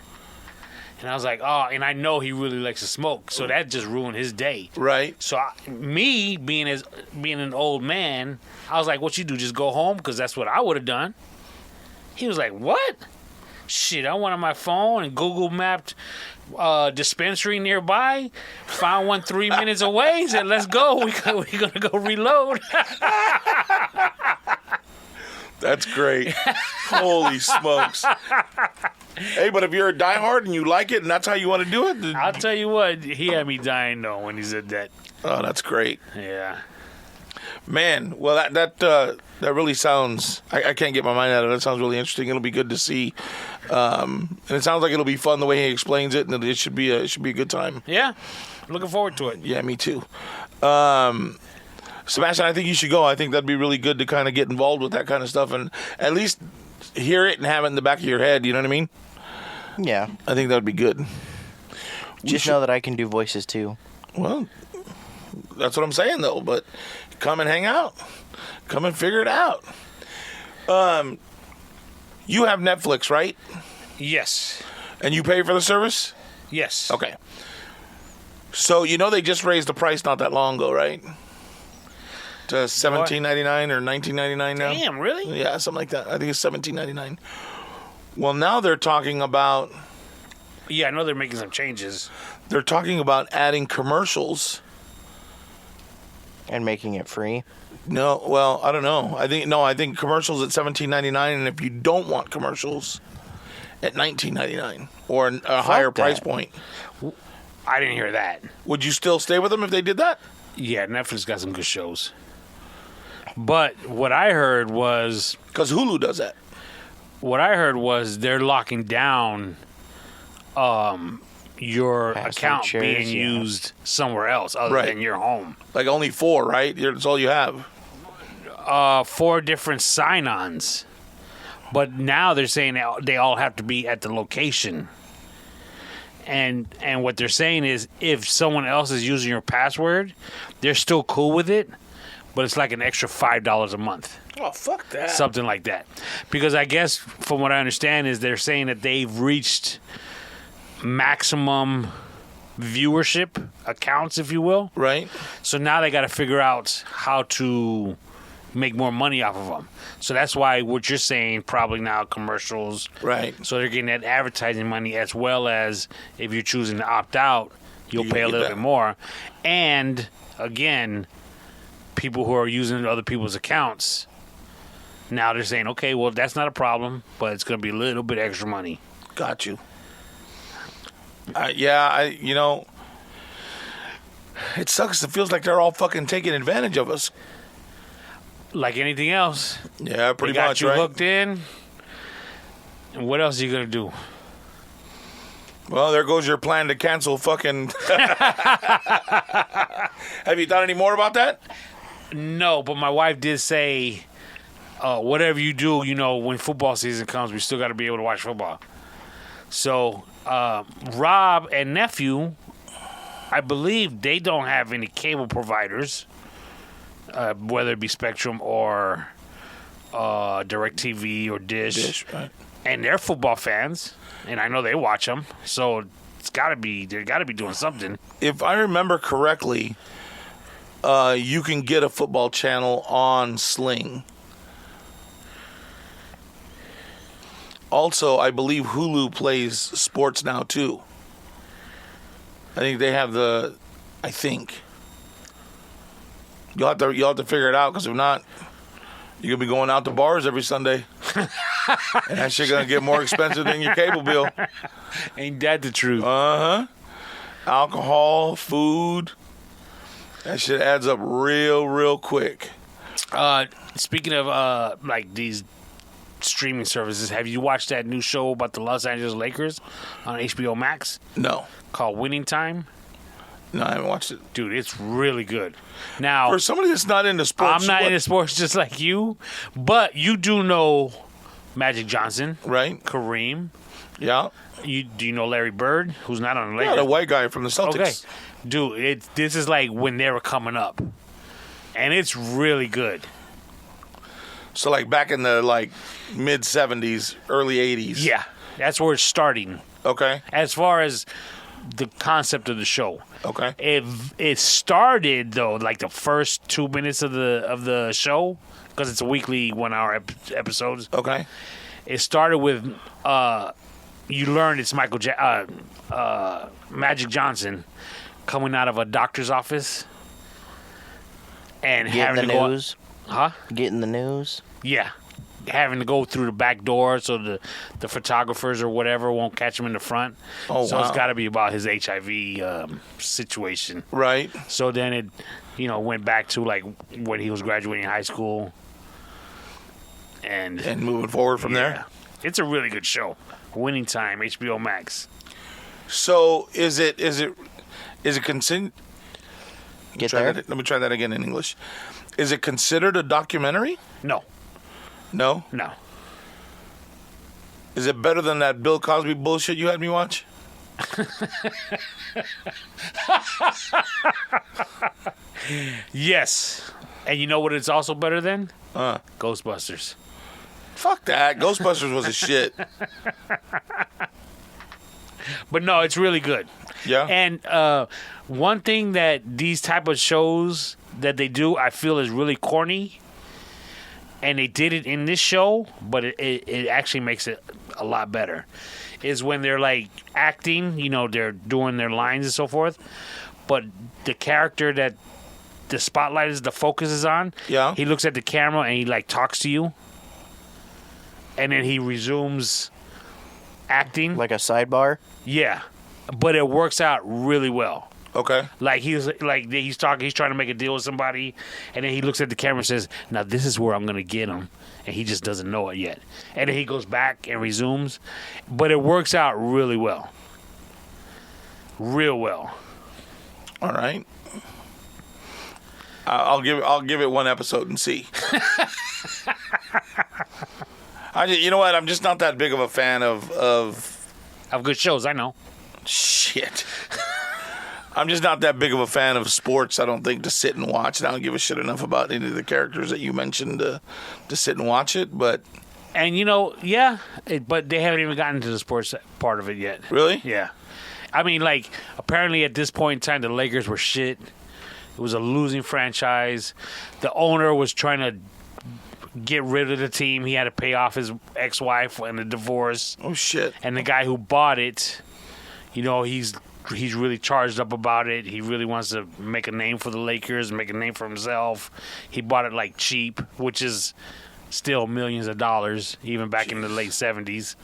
And I was like, oh, and I know he really likes to smoke. So that just ruined his day. Right. So me, being an old man, I was like, what you do, just go home? Because that's what I would have done. He was like, what? Shit, I went on my phone and Google mapped dispensary nearby, found one 3 minutes away, said, let's go. We're going to go reload. That's great. Holy smokes. Hey, but if you're a diehard and you like it and that's how you want to do it, I'll tell you what, he had me dying, though, when he said that. oh, that's great. Yeah. Man, well, that really sounds... I can't get my mind out of it. That sounds really interesting. It'll be good to see. And it sounds like it'll be fun the way he explains it, and it should be a good time. Yeah. Looking forward to it. Yeah, me too. Sebastian, I think you should go. I think that'd be really good to kind of get involved with that kind of stuff and at least hear it and have it in the back of your head. You know what I mean? Yeah. I think that would be good. Just know that I can do voices too. Well, that's what I'm saying, though. But come and hang out. Come and figure it out. You have Netflix, right? Yes. And you pay for the service? Yes. Okay. So, they just raised the price not that long ago, right? to $17.99 or $19.99 now. Damn, really? Yeah, something like that. I think it's $17.99. Well, now they're talking about. Yeah, I know they're making some changes. They're talking about adding commercials. And making it free. No, well, I don't know. I think commercials at $17.99, and if you don't want commercials, at $19.99 or a higher price point. I didn't hear that. Would you still stay with them if they did that? Yeah, Netflix got some good shows. But what I heard was Because Hulu does that. They're locking down your Password account shares, being yeah. used somewhere else other Right. than your home. Like only 4, right? That's all you have. 4 different sign-ons. But now they're saying they all have to be at the location. And what they're saying is if someone else is using your password, they're still cool with it, but it's like an extra $5 a month. Oh, fuck that. Something like that. Because I guess from what I understand is they're saying that they've reached maximum viewership accounts, if you will. Right? So now they got to figure out how to make more money off of them. So that's why what you're saying, probably now commercials. Right. So they're getting that advertising money, as well as if you're choosing to opt out, you'll pay a little bit more. And again, people who are using other people's accounts, now they're saying, okay, well, that's not a problem, but it's going to be a little bit extra money. Got you. It sucks. It feels like they're all fucking taking advantage of us. Like anything else. Yeah, pretty they got much, you right? hooked in. And what else are you going to do? Well, there goes your plan to cancel fucking... Have you done any more about that? No, but my wife did say, whatever you do, when football season comes, we still got to be able to watch football. So, Rob and nephew, I believe they don't have any cable providers, whether it be Spectrum or DirecTV or Dish. Right. And they're football fans, and I know they watch them. So they got to be doing something. If I remember correctly, you can get a football channel on Sling. Also, I believe Hulu plays sports now too. I think they have I think. You'll have to figure it out, because if not, you're gonna be going out to bars every Sunday. And that shit gonna get more expensive than your cable bill. Ain't that the truth? Alcohol, food. That shit adds up real quick. Speaking of like these streaming services, have you watched that new show about the Los Angeles Lakers on HBO Max No. called Winning Time? No, I haven't watched it. Dude, it's really good. Now, For somebody that's not into sports, I'm not into sports just like you, but you do know Magic Johnson, right? Kareem. Yeah. Do you know Larry Bird, who's not on the Lakers? Yeah, the white guy from the Celtics. Okay, dude, this is like when they were coming up, and it's really good. So like back in the mid 70s, early 80s. Yeah, that's where it's starting. Okay. As far as the concept of the show. Okay. It started though, like the first 2 minutes of the show, because it's a weekly 1 hour episodes. Okay. It started with you learned it's Magic Johnson coming out of a doctor's office and Getting having the to news. Getting the news. Yeah. Having to go through the back door so the photographers or whatever won't catch him in the front. Oh, so wow. it's got to be about his HIV situation. Right. So then it, went back to like when he was graduating high school. And moving forward from there. It's a really good show. Winning Time, HBO Max. So is it considered? Get there. Let me try that again in English. Is it considered a documentary? No. No. No. Is it better than that Bill Cosby bullshit you had me watch? Yes. And you know what it's also better than? Ghostbusters. Fuck that. Ghostbusters was a shit. But no, it's really good. Yeah. And one thing that these type of shows that they do, I feel is really corny. And they did it in this show, but it actually makes it a lot better. Is when they're like acting, they're doing their lines and so forth, but the character that the spotlight is, the focus is on, he looks at the camera and he like talks to you, and then he resumes acting. Like a sidebar? Yeah, but it works out really well. Okay. Like he's trying to make a deal with somebody, and then he looks at the camera and says, "Now this is where I'm gonna get him," and he just doesn't know it yet. And then he goes back and resumes, but it works out really well, real well. All right. I'll give it one episode and see. You know what? I'm just not that big of a fan of good shows. I know. Shit. I'm just not that big of a fan of sports, I don't think, to sit and watch. And I don't give a shit enough about any of the characters that you mentioned to sit and watch it. But And but they haven't even gotten to the sports part of it yet. Really? Yeah. I mean, like, apparently at this point in time, the Lakers were shit. It was a losing franchise. The owner was trying to get rid of the team. He had to pay off his ex-wife in a divorce. Oh, shit. And the guy who bought it, he's really charged up about it. He really wants to make a name for the Lakers, make a name for himself. He bought it like cheap, which is still millions of dollars, even back in the late 70s.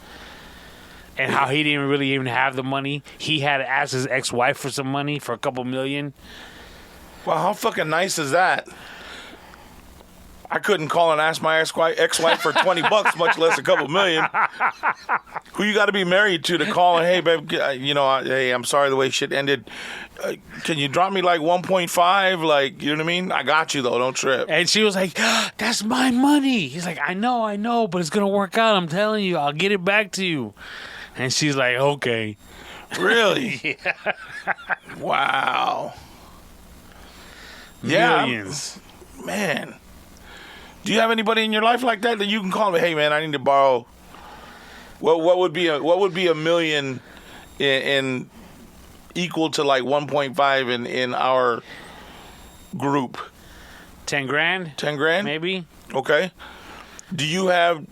And how he didn't really even have the money. He had to ask his ex-wife for some money, for a couple million. Well, how fucking nice is that? I couldn't call and ask my ex-wife for $20, much less a couple million. Who you got to be married to call and, hey, babe, hey, I'm sorry the way shit ended. Can you drop me like 1.5? Like, you know what I mean? I got you, though. Don't trip. And she was like, that's my money. He's like, I know, but it's going to work out. I'm telling you. I'll get it back to you. And she's like, okay. Really? Yeah. Wow. Millions. Yeah. Man. Do you have anybody in your life like that you can call me? Hey, man, I need to borrow. What would be a million in equal to like 1.5 in our group? 10 grand? 10 grand? Maybe. Okay. Do you have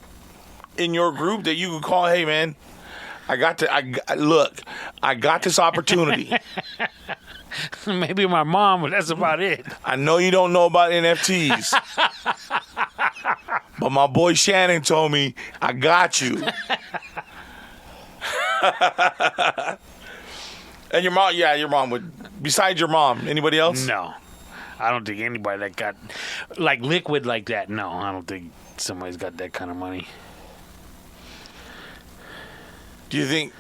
in your group that you could call? Hey, man, I got this opportunity. Maybe my mom, but that's about it. I know you don't know about NFTs. But my boy Shannon told me, I got you. And your mom would, besides your mom, anybody else? No. I don't think anybody that got, like, liquid like that, no. I don't think somebody's got that kind of money. Do you think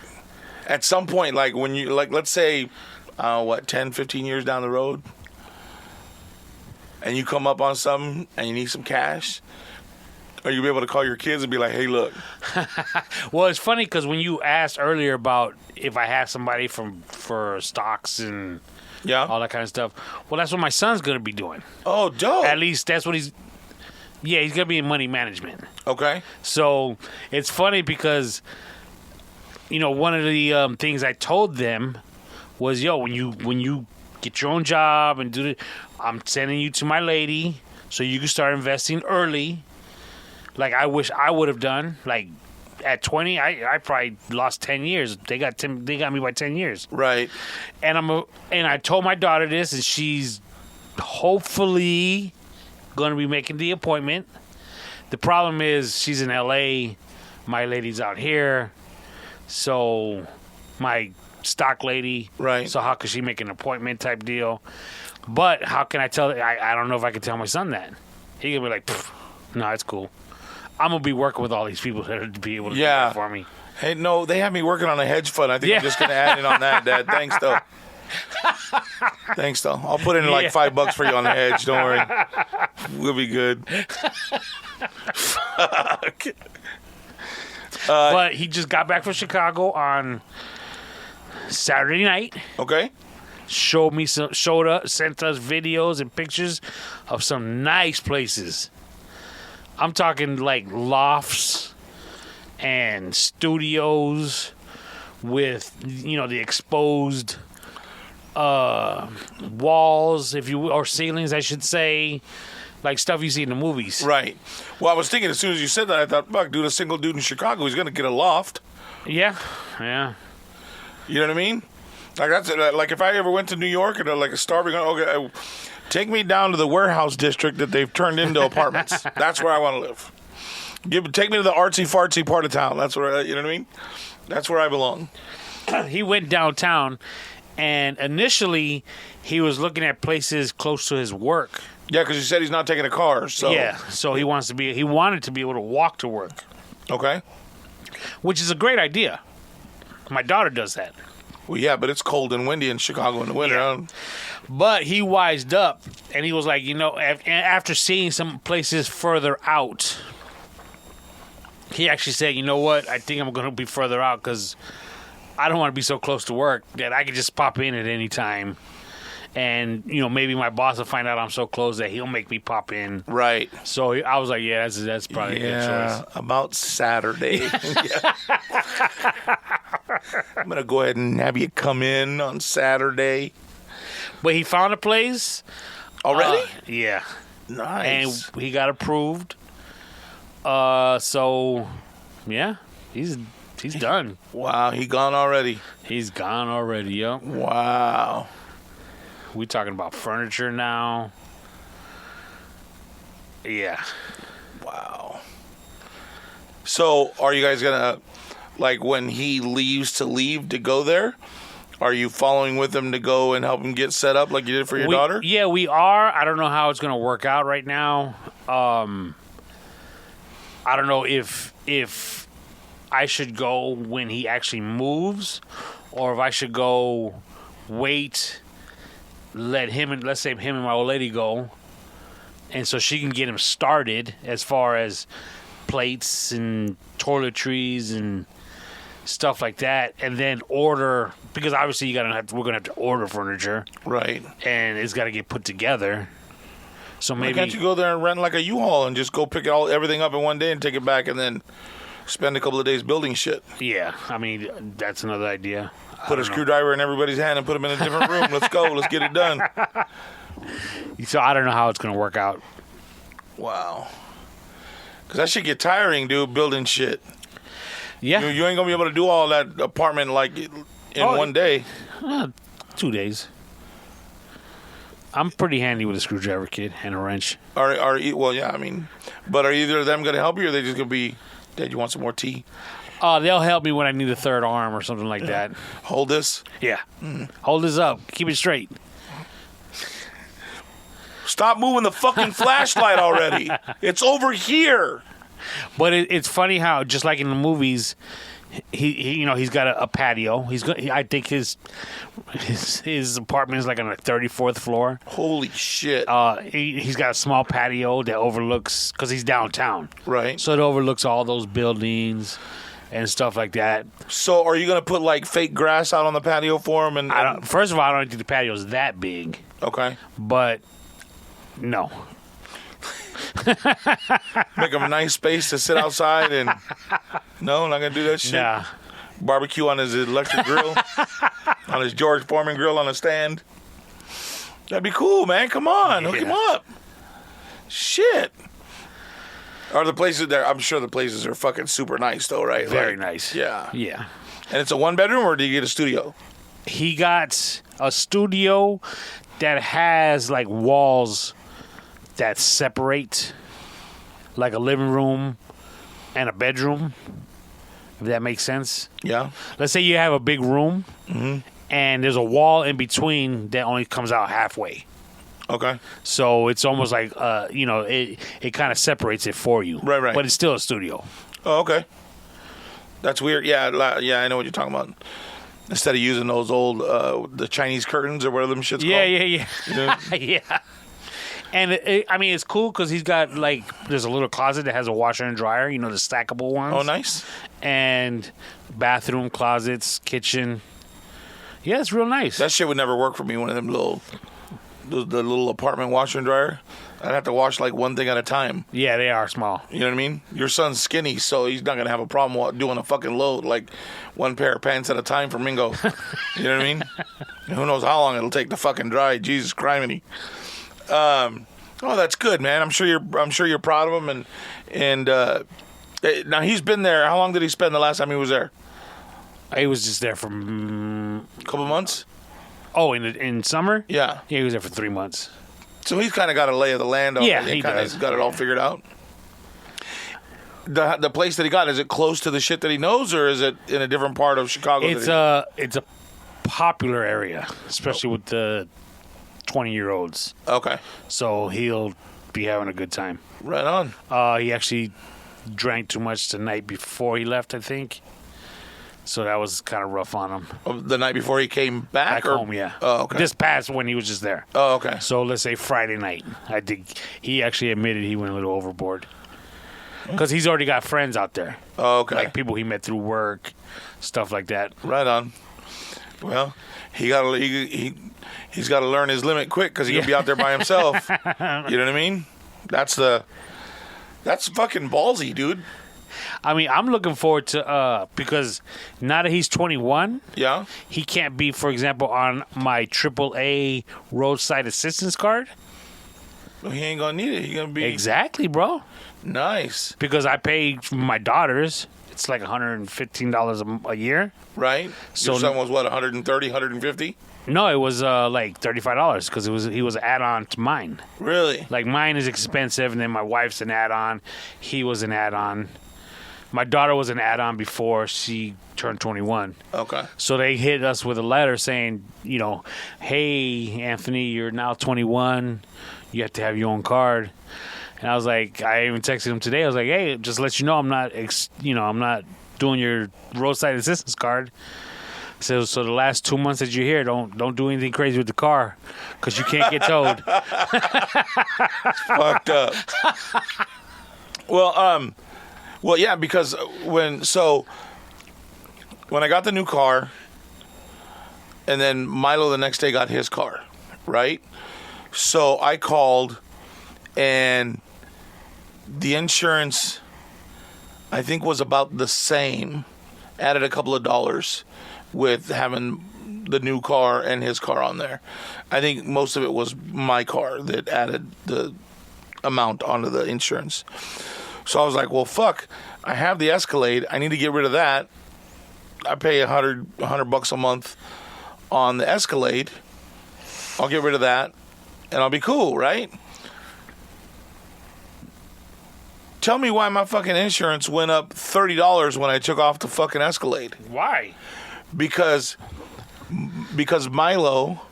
at some point, like when you, like, let's say, 10, 15 years down the road, and you come up on something and you need some cash, are you able to call your kids and be like, hey, look? Well, it's funny because when you asked earlier about if I have somebody for stocks and all that kind of stuff, well, that's what my son's going to be doing. Oh, dope. At least that's what he's going to be in money management. Okay. So it's funny because, one of the things I told them was, when you get your own job and do it, I'm sending you to my lady so you can start investing early. Like I wish I would have done. Like at 20, I probably lost 10 years. They got me by 10 years. Right. And I told my daughter this, and she's hopefully going to be making the appointment. The problem is she's in LA, my lady's out here, so my stock lady. Right. So how could she make an appointment type deal? But how can I tell? I don't know if I can tell my son that. He gonna be like, no, it's cool. I'm gonna be working with all these people that to be able to do that for me. Hey, no, they have me working on a hedge fund. I think I'm just gonna add in on that, Dad. Thanks, though. Thanks, though. I'll put in like $5 for you on the hedge. Don't worry, we'll be good. Fuck. But he just got back from Chicago on Saturday night. Okay. Sent us videos and pictures of some nice places. I'm talking like lofts and studios with, the exposed walls, or ceilings, I should say, like stuff you see in the movies. Right. Well, I was thinking as soon as you said that, I thought, fuck, dude, a single dude in Chicago, he's going to get a loft. Yeah. You know what I mean? Like that's like if I ever went to New York and like a Starbucks, okay, take me down to the warehouse district that they've turned into apartments. That's where I want to live. Take me to the artsy fartsy part of town. That's where you know what I mean. That's where I belong. He went downtown, and initially he was looking at places close to his work. Yeah, because he said he's not taking a car. So yeah, so he wanted to be able to walk to work. Okay. Which is a great idea. My daughter does that. Well, yeah, but it's cold and windy in Chicago in the winter. Yeah. But he wised up, and he was like, after seeing some places further out, he actually said, you know what, I think I'm going to be further out because I don't want to be so close to work that I could just pop in at any time. And, maybe my boss will find out I'm so close that he'll make me pop in. Right. So I was like, yeah, that's probably a good choice. About Saturday. I'm going to go ahead and have you come in on Saturday. But he found a place. Already? Yeah. Nice. And he got approved. So, yeah, he's done. Wow, he gone already. He's gone already, yep. Wow. We talking about furniture now. Yeah. Wow. So, are you guys going to, like, when he leaves to go there, are you following with him to go and help him get set up like you did for your daughter? Yeah, we are. I don't know how it's going to work out right now. I don't know if I should go when he actually moves, or if I should go wait, let's say him and my old lady go, and so she can get him started as far as plates and toiletries and stuff like that, and then order, because obviously we're gonna have to order furniture, right? And it's got to get put together. So maybe why can't you go there and rent like a U-Haul and just go pick everything up in one day and take it back and then spend a couple of days building shit? Yeah, I mean that's another idea. Put a screwdriver in everybody's hand and put them in a different room. Let's go. Let's get it done. So I don't know how it's gonna work out. Wow. Because that shit get tiring, dude. Building shit. Yeah, you ain't gonna be able to do all that apartment like in one day. 2 days. I'm pretty handy with a screwdriver, kid, and a wrench. Well, yeah, I mean, but are either of them gonna help you, or are they just gonna be, Dad, you want some more tea? They'll help me when I need a third arm or something like that. Hold this. Yeah, hold this up. Keep it straight. Stop moving the fucking flashlight already. It's over here. But it's funny how, just like in the movies, he's got a patio. I think his apartment is like on the 34th floor. Holy shit. He's got a small patio that overlooks, because he's downtown. Right. So it overlooks all those buildings and stuff like that. So are you going to put like fake grass out on the patio for him? First of all, I don't think the patio is that big. Okay. But no. Make him a nice space to sit outside and... No, not going to do that shit? Nah. Barbecue on his electric grill. On his George Foreman grill on a stand. That'd be cool, man. Come on. Hook him up. Shit. Are the places there? I'm sure the places are fucking super nice, though, right? Very nice. Yeah. Yeah. And it's a one-bedroom, or do you get a studio? He got a studio that has, like, walls that separate, like a living room and a bedroom, if that makes sense. Yeah. Let's say you have a big room, and there's a wall in between that only comes out halfway. Okay. So it's almost like, it kind of separates it for you. Right. But it's still a studio. Oh, okay. That's weird. Yeah, I know what you're talking about. Instead of using those old, the Chinese curtains or whatever them shit's called. Yeah. Yeah. And it's cool because he's got, like, there's a little closet that has a washer and dryer, the stackable ones. Oh, nice. And bathroom, closets, kitchen. Yeah, it's real nice. That shit would never work for me. One of them the little apartment washer and dryer. I'd have to wash like one thing at a time. Yeah, they are small. You know what I mean? Your son's skinny, so he's not gonna have a problem doing a fucking load, like one pair of pants at a time for Mingo. You know what I mean? And who knows how long it'll take to fucking dry? Jesus criminy. Oh, that's good, man. I'm sure you're proud of him. And now he's been there. How long did he spend the last time he was there? He was just there for A couple months. Oh, in summer? Yeah. Yeah, he was there for 3 months. So he's kind of got a lay of the land. Yeah, he he kind does. of got it all figured out. The place that he got, is it close to the shit that he knows, or is it in a different part of Chicago? It's a popular area, especially with the 20-year-olds. Okay. So he'll be having a good time. Right on. He actually drank too much the night before he left, I think. So that was kind of rough on him. The night before he came back? Back home, yeah. Oh, okay. This past when he was just there. Oh, okay. So let's say Friday night. I think he actually admitted he went a little overboard. Because he's already got friends out there. Oh, okay. Like people he met through work, stuff like that. Right on. Well, he's got to learn his limit quick because he'll be out there by himself. You know what I mean? That's fucking ballsy, dude. I mean, I'm looking forward to because now that he's 21, Yeah. he can't be, for example, on my AAA roadside assistance card. Well, he ain't gonna need it. He's gonna be Exactly, bro. nice, Because I pay for my daughters. It's like $115 a year. right? So- Your son was what, 130, 150? No, it was like $35 because he was an add-on to mine. Really? Like mine is expensive, and then my wife's an add-on. He was an add-on. My daughter was an add-on before she turned 21. Okay. So they hit us with a letter saying, hey, Anthony, you're now 21. You have to have your own card. And I was like, I even texted him today. I was like, hey, just let you know I'm not, I'm not doing your roadside assistance card. So the last 2 months that you're here, don't do anything crazy with the car because you can't get towed. Fucked up. Well, yeah, because when I got the new car, and then Milo the next day got his car, right? So I called, and the insurance, I think, was about the same, added a couple of dollars with having the new car and his car on there. I think most of it was my car that added the amount onto the insurance. So I was like, well, fuck, I have the Escalade. I need to get rid of that. I pay $100 a month on the Escalade. I'll get rid of that, and I'll be cool, right? Tell me why my fucking insurance went up $30 when I took off the fucking Escalade. Why? Because Milo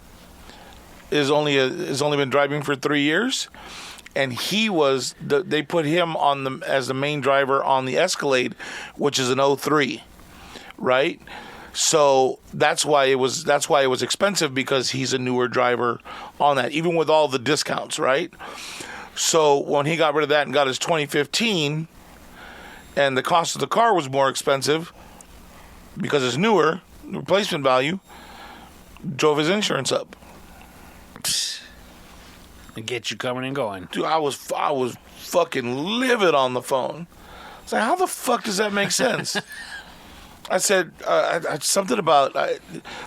is only been driving for 3 years. And they put him as the main driver on the Escalade, which is an 03, right? So that's why it was expensive, because he's a newer driver on that, even with all the discounts, right? So when he got rid of that and got his 2015, and the cost of the car was more expensive because it's newer, replacement value, drove his insurance up. And get you coming and going. Dude, I was fucking livid on the phone. I was like, how the fuck does that make sense? I said something about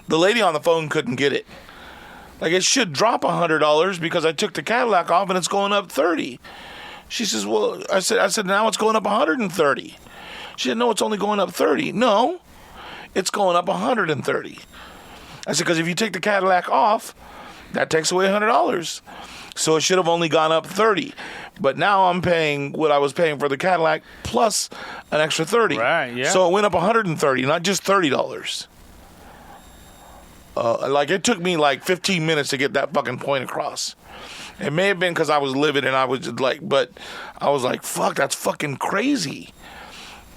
the lady on the phone couldn't get it. Like, it should drop $100 because I took the Cadillac off and it's going up $30. She says, well, I said now it's going up $130. She said, no, it's only going up $30. No, it's going up $130. I said, because if you take the Cadillac off, that takes away $100. So it should have only gone up $30. But now I'm paying what I was paying for the Cadillac plus an extra $30. Right, yeah. So it went up $130, not just $30. It took me like 15 minutes to get that fucking point across. It may have been because I was livid and I was just but I was like, fuck, that's fucking crazy.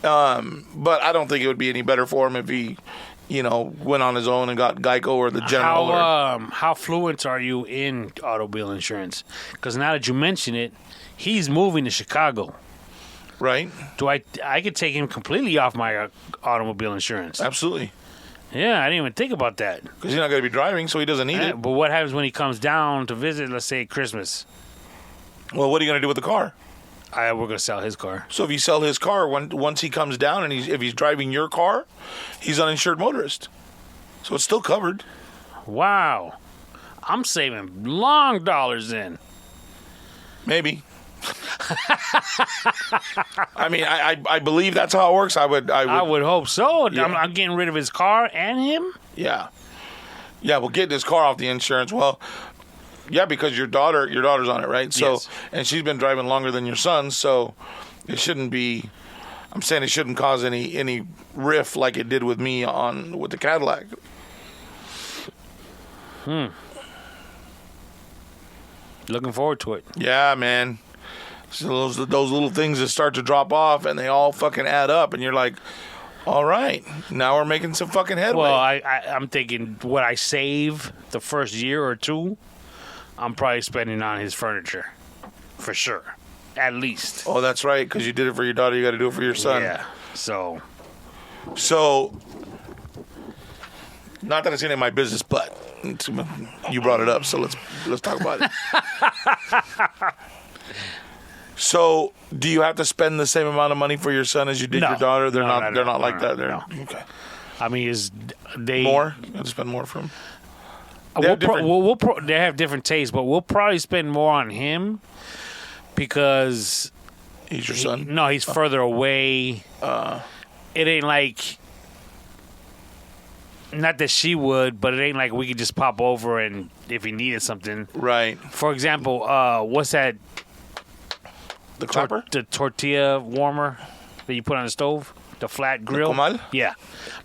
But I don't think it would be any better for him if he, went on his own and got Geico or the General. How fluent are you in automobile insurance? Because now that you mention it, he's moving to Chicago. Right. I could take him completely off my automobile insurance. Absolutely. Yeah, I didn't even think about that. Because he's not going to be driving, so he doesn't need it. But what happens when he comes down to visit, let's say, Christmas? Well, what are you going to do with the car? We're going to sell his car. So if you sell his car, once he comes down and if he's driving your car, he's uninsured motorist. So it's still covered. Wow. I'm saving long dollars in. Maybe. I mean, I believe that's how it works. I would hope so. Yeah. I'm getting rid of his car and him. Yeah. Yeah, well, getting his car off the insurance. Well, yeah, because your daughter's on it, right? So, yes. And she's been driving longer than your son, so it shouldn't be. I'm saying it shouldn't cause any riff like it did with me with the Cadillac. Looking forward to it. Yeah, man. So those little things that start to drop off, and they all fucking add up, and you're like, all right, now we're making some fucking headway. Well, I'm thinking what I save the first year or two, I'm probably spending on his furniture, for sure, at least. Oh, that's right, because you did it for your daughter, you got to do it for your son. Yeah. So, not that it's any of my business, but you brought it up, so let's talk about it. So, do you have to spend the same amount of money for your son as you did No. your daughter? They're No, not like that. no. Okay. I mean, More? You have to spend more for him. They have different tastes, but we'll probably spend more on him because He's your son. No, he's further away. It ain't like, not that she would, but it ain't like we could just pop over and if he needed something. Right. For example, what's that? The clapper? The tortilla warmer that you put on the stove, the flat grill. comal? Yeah,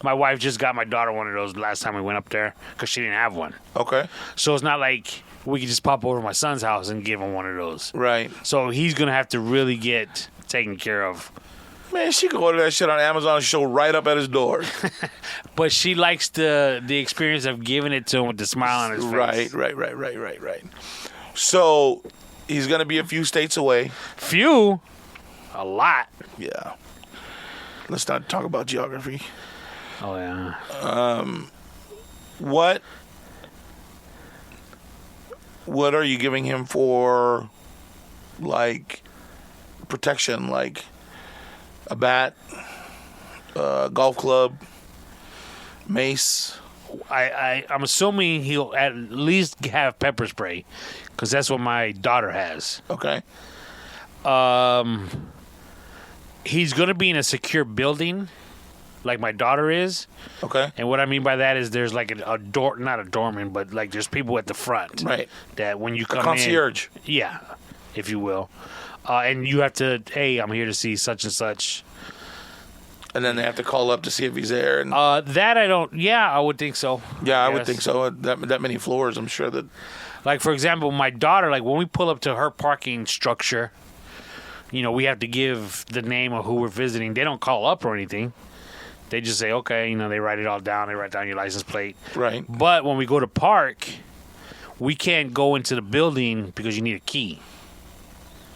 my wife just got my daughter one of those last time we went up there because she didn't have one. Okay. So it's not like we could just pop over to my son's house and give him one of those. Right. So he's gonna have to really get taken care of. Man, she could order that shit on Amazon and show right up at his door. But she likes the experience of giving it to him with the smile on his face. Right. So he's gonna be a few states away. Few, a lot. Yeah. Let's not talk about geography. Oh yeah. What are you giving him for, like, protection? Like a bat, golf club, mace? I'm assuming he'll at least have pepper spray because that's what my daughter has. Okay. He's going to be in a secure building like my daughter is. Okay. And what I mean by that is there's like a door, not a doorman, but like there's people at the front. Right. That when you come concierge. in. Yeah, if you will. And you have to, hey, I'm here to see such and such. And then they have to call up to see if he's there. And that I don't, I would think so. yeah, I would Yes. think so. That many floors, I'm sure that. Like, for example, my daughter, like when we pull up to her parking structure, we have to give the name of who we're visiting. They don't call up or anything. They just say, okay, they write it all down. They write down your license plate. Right. But when we go to park, we can't go into the building because you need a key.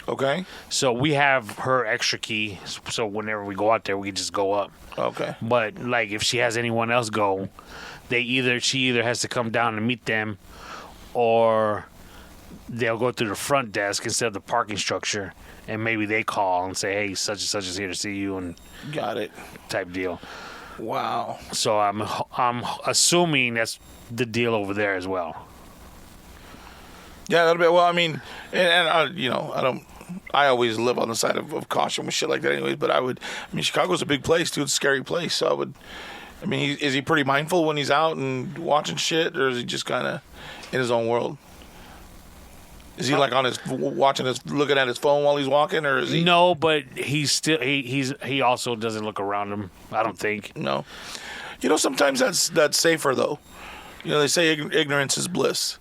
Okay. So we have her extra key. So whenever we go out there, we can just go up. Okay. But like if she has anyone else go, she either has to come down and meet them, or they'll go through the front desk instead of the parking structure, and maybe they call and say, "Hey, such and such is here to see you," and Got it. type deal. Wow. So I'm assuming that's the deal over there as well. Yeah, that'll be. Well, I mean, I always live on the side of caution with shit like that, anyways. But Chicago's a big place, too. It's a scary place. So is he pretty mindful when he's out and watching shit, or is he just kind of in his own world? Is he like looking at his phone while he's walking, or is he? No, but he's still he also doesn't look around him. I don't think. No. Sometimes that's safer though. They say ignorance is bliss.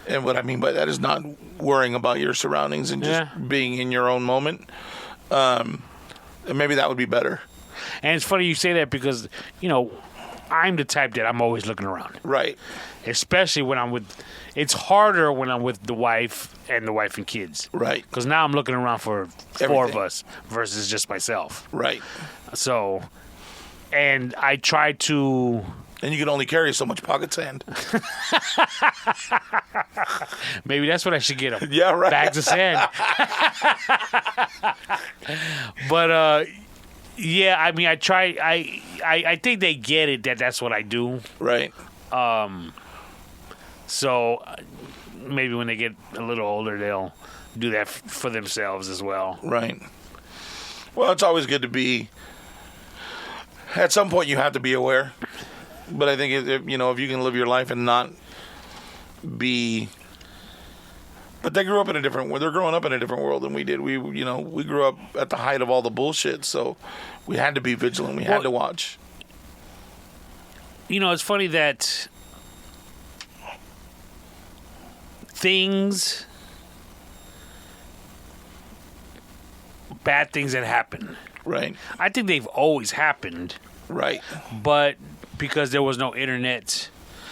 And what I mean by that is not worrying about your surroundings and just being in your own moment. And maybe that would be better. And it's funny you say that because, I'm the type that I'm always looking around. Right. Especially when it's harder when I'm with the wife and kids. Right. Because now I'm looking around for four of us versus just myself. Right. So, and I try to And you can only carry so much pocket sand. Maybe that's what I should get them. Yeah, right. Bags of sand. But yeah, I mean, I try. I think they get it that that's what I do. Right. So maybe when they get a little older, they'll do that for themselves as well. Right. Well, it's always good to be. At some point, you have to be aware. But I think if you can live your life and not be. But they grew up in a different. They're growing up in a different world than we did. We grew up at the height of all the bullshit, so we had to be vigilant. We had to watch. It's funny that bad things that happen. Right. I think they've always happened. Right. But because there was no internet.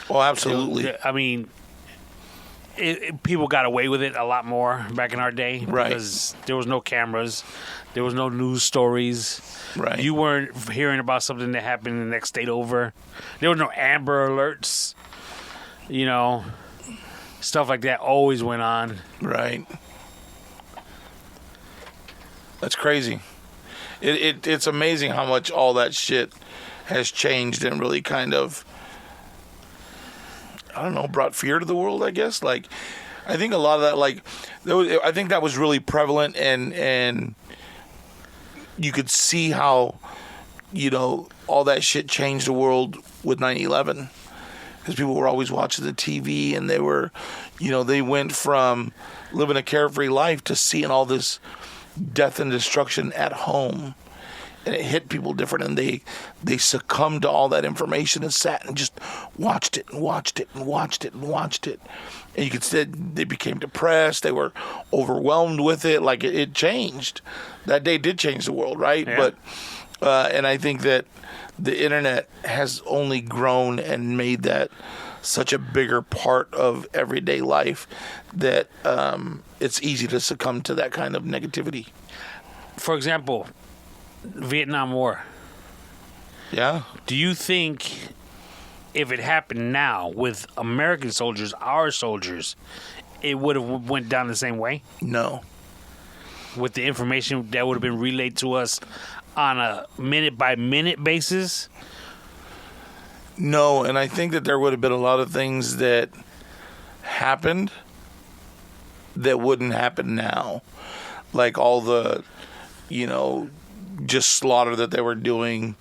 Oh, absolutely. I mean, people got away with it a lot more back in our day. Right. Because there was no cameras. There was no news stories. Right. You weren't hearing about something that happened in the next state over. There was no Amber Alerts. Stuff like that always went on. Right. That's crazy. It's amazing how much all that shit has changed and really kind of, I don't know, brought fear to the world, I guess. Like, I think a lot of that, I think that was really prevalent, and you could see how, all that shit changed the world with 9/11. Because people were always watching the TV, and they were, they went from living a carefree life to seeing all this death and destruction at home. And it hit people different, and they succumbed to all that information and sat and just watched it and watched it and watched it and watched it. And you could say they became depressed. They were overwhelmed with it. Like, it changed. That day did change the world, right? Yeah. But and I think that the internet has only grown and made that such a bigger part of everyday life that it's easy to succumb to that kind of negativity. For example, Vietnam War. Yeah. Do you think if it happened now with American soldiers, our soldiers, it would have went down the same way? No. With the information that would have been relayed to us on a minute-by-minute basis? No, and I think that there would have been a lot of things that happened that wouldn't happen now. Like all the, just slaughter that they were doing.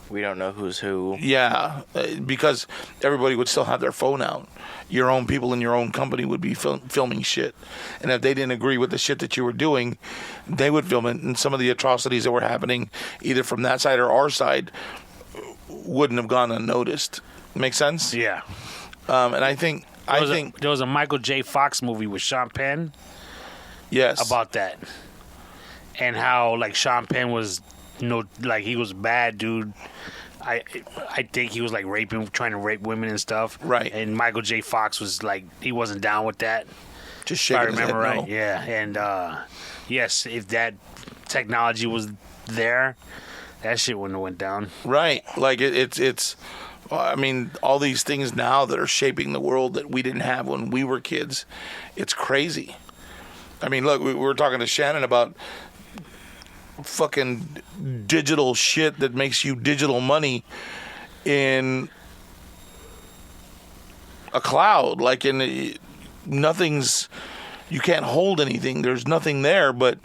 We don't know who's who. Yeah, because everybody would still have their phone out. Your own people in your own company would be filming shit. And if they didn't agree with the shit that you were doing, they would film it. And some of the atrocities that were happening, either from that side or our side, wouldn't have gone unnoticed. Make sense? Yeah. And I think there was a Michael J. Fox movie with Sean Penn. Yes. About that. And how, like, Sean Penn was, he was bad, dude. I think he was, like, trying to rape women and stuff. Right. And Michael J. Fox was, like, he wasn't down with that. Just shaking if I remember his head, right. no. Yeah. And, yes, if that technology was there, that shit wouldn't have went down. Right. Like, it's I mean, all these things now that are shaping the world that we didn't have when we were kids, it's crazy. I mean, look, we were talking to Shannon about fucking digital shit that makes you digital money in a cloud. Like, nothing's, you can't hold anything. There's nothing there, but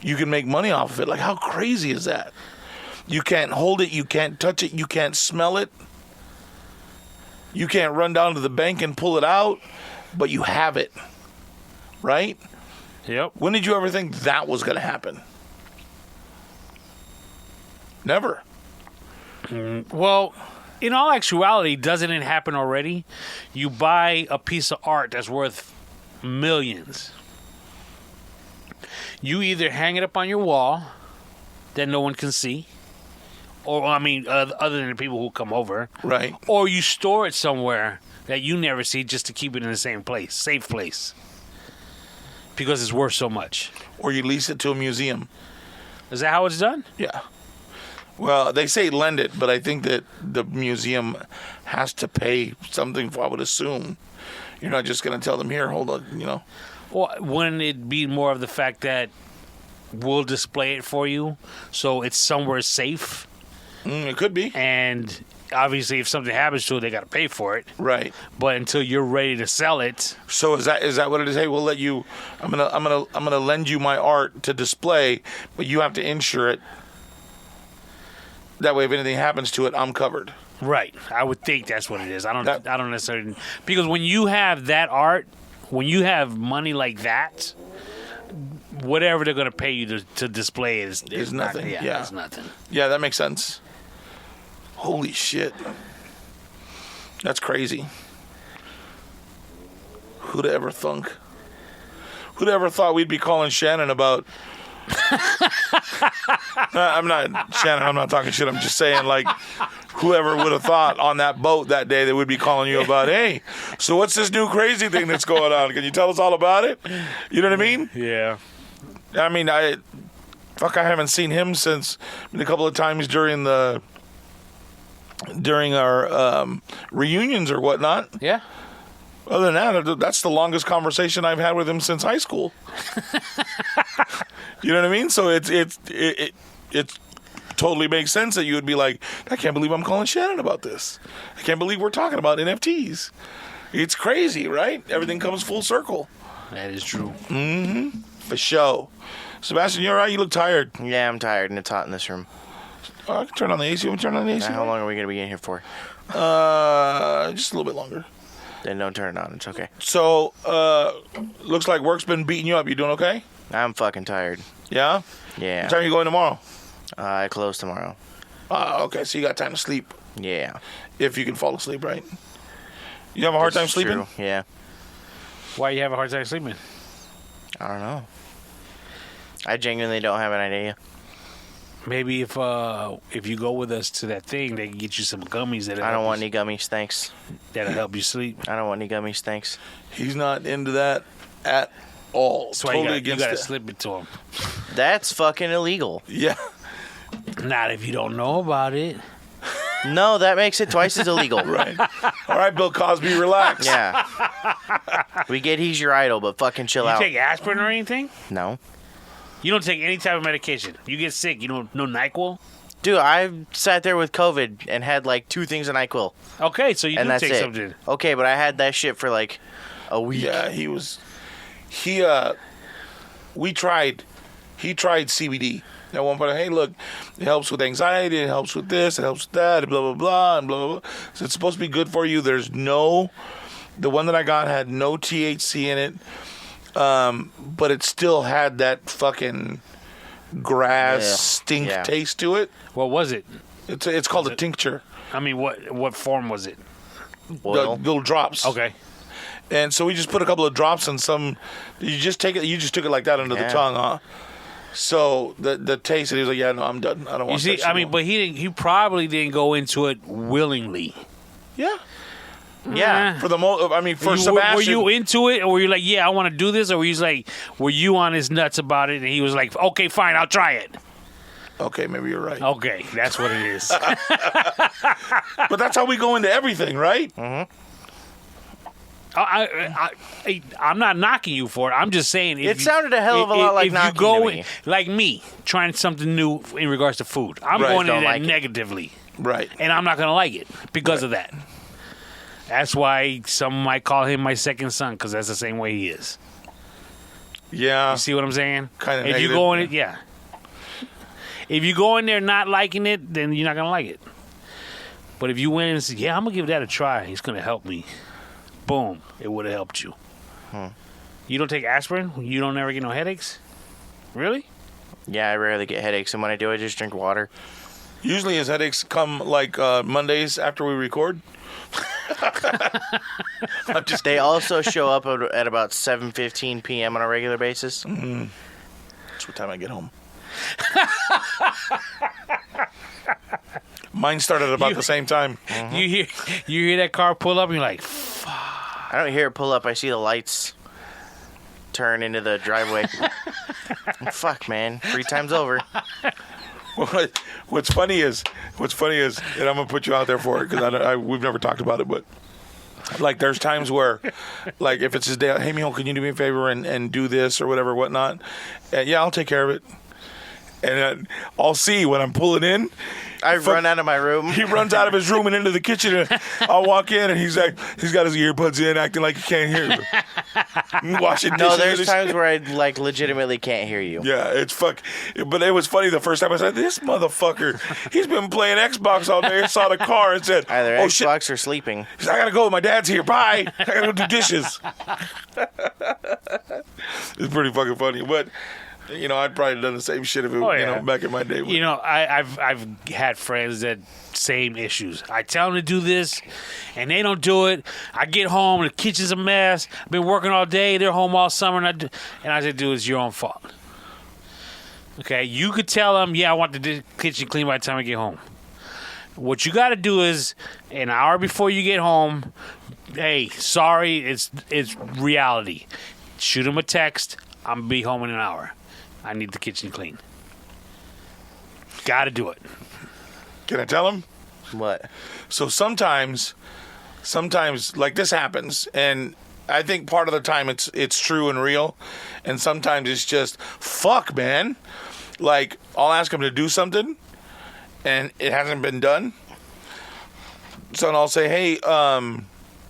you can make money off of it. Like, how crazy is that? You can't hold it. You can't touch it. You can't smell it. You can't run down to the bank and pull it out, but you have it. Right? Yep. When did you ever think that was going to happen? Never. Well, in all actuality, doesn't it happen already? You buy a piece of art that's worth millions. You either hang it up on your wall that no one can see, or, other than the people who come over. Right. Or you store it somewhere that you never see just to keep it in the same place, safe place. Because it's worth so much. Or you lease it to a museum. Is that how it's done? Yeah. Well, they say lend it, but I think that the museum has to pay something. I would assume you're not just going to tell them here. Hold on, Well, wouldn't it be more of the fact that we'll display it for you, so it's somewhere safe? It could be. And obviously, if something happens to it, they got to pay for it. Right. But until you're ready to sell it, So is that what it is? Hey, we'll let you. I'm gonna lend you my art to display, but you have to insure it. That way, if anything happens to it, I'm covered. right? I would think that's what it is. I don't necessarily, because when you have that art, when you have money like that, whatever they're going to pay you to display it is nothing. Yeah, it's nothing. Yeah, that makes sense. Holy shit. That's crazy. Who'd ever thunk? Who'd ever thought we'd be calling Shannon about... I'm not talking shit. I'm just saying, like, whoever would have thought on that boat that day that we'd be calling you about, hey, so what's this new crazy thing that's going on? Can you tell us all about it? You know what I mean? Yeah. I mean, I haven't seen him since a couple of times during our reunions or whatnot. Yeah. Other than that, that's the longest conversation I've had with him since high school. You know what I mean? So it totally makes sense that you would be like, I can't believe I'm calling Shannon about this. I can't believe we're talking about NFTs. It's crazy, right? Everything comes full circle. That is true. Mm-hmm. For sure. Sebastian, you all right? You look tired. Yeah, I'm tired and it's hot in this room. Oh, I can turn on the AC. You want to turn on the AC? How long are we going to be in here for? Just a little bit longer. Then don't turn it on. It's okay. So, looks like work's been beating you up. You doing okay? I'm fucking tired. Yeah? Yeah. What time are you going tomorrow? I close tomorrow. Okay. So you got time to sleep. Yeah. If you can fall asleep, right? You have a hard time That's sleeping? true. Yeah. Why you have a hard time sleeping? I don't know. I genuinely don't have an idea. Maybe if you go with us to that thing, they can get you some gummies I don't want any gummies, thanks. that'll help you sleep. I don't want any gummies, thanks. He's not into that at all. That's why Totally you gotta it. slip it to him. That's fucking illegal. Yeah. Not if you don't know about it. No, that makes it twice as illegal. Right. All right, Bill Cosby, relax. Yeah. We get he's your idol, but fucking chill You out. take aspirin or anything? No. You don't take any type of medication. You get sick. You don't no NyQuil. Dude, I sat there with COVID and had like 2 things of NyQuil. Okay, so you And do that's take it. something. Okay, but I had that shit for like a week. Yeah, he tried CBD. At one point, hey, look, it helps with anxiety, it helps with this, it helps with that, and blah, blah, blah, and blah, blah, blah. So it's supposed to be good for you. The one that I got had no THC in it, but it still had that fucking grass stink taste to it. What was it? It's called a tincture. I mean, what form was it? Oil. The little drops. Okay. And so we just put a couple of drops in some. You just took it like that under the tongue, huh? So the taste, and he was like, "Yeah, no, I'm done. I don't want." You see, I mean, but he probably didn't go into it willingly. yeah. Yeah. For for Were Sebastian. you into it, or were you like, "Yeah, I want to do this," or were you on his nuts about it, and he was like, "Okay, fine, I'll try it." Okay, maybe you're right. Okay, that's what it is. But that's how we go into everything, right? Mm-hmm. I'm not knocking you for it. I'm just saying It sounded a hell of a lot like if knocking you go to me. like me, trying something new in regards to food. I'm Right, going into don't that like it. negatively, Right. and I'm not going to like it because of that. That's why some might call him my second son, because that's the same way he is. Yeah. You see what I'm saying? Kinda If you negative. go in it, yeah. If you go in there not liking it, then you're not going to like it. But if you went in and say, "Yeah, I'm gonna give that a try. It's gonna help me," boom, it would have helped you. You don't take aspirin? You don't ever get no headaches? Really? Yeah, I rarely get headaches, and when I do, I just drink water. Usually his headaches come like Mondays after we record. I'm just They also show up at about 7:15 p.m. on a regular basis. That's what time I get home. Mine started about the same time. You hear that car pull up and you're like, I don't hear it pull up. I see the lights turn into the driveway. Fuck, man. 3 times over. What What's funny is, and I'm gonna put you out there for it because we've never talked about it, but like there's times where, like if it's his day, hey Mijo, can you do me a favor and do this or whatever, whatnot? And yeah, I'll take care of it. And I'll see when I'm pulling in. I run out of my room. He runs out of his room and into the kitchen, and I'll walk in, and he's got his earbuds in, acting like he can't hear me. Washing dishes. No, there's times where I like legitimately can't hear you. Yeah, it's fuck. But it was funny the first time I said, this motherfucker, he's been playing Xbox all day. I saw the car and said, Either oh Xbox shit. or sleeping. He said, I gotta go. My dad's here. Bye. I gotta go do dishes. It's pretty fucking funny, but. You know, I'd probably done the same shit if it, back in my day. You know, I've had friends that same issues. I tell them to do this, and they don't do it. I get home, and the kitchen's a mess. I've been working all day. They're home all summer, and I say, dude, it's your own fault. Okay, you could tell them, yeah, I want the kitchen clean by the time I get home. What you got to do is, an hour before you get home, hey, sorry, it's reality. Shoot them a text. I'm going to be home in an hour. I need the kitchen clean. Got to do it. Can I tell him? What? So sometimes like this happens, and I think part of the time it's true and real, and sometimes it's just fuck, man. Like I'll ask him to do something, and it hasn't been done. So I'll say, hey,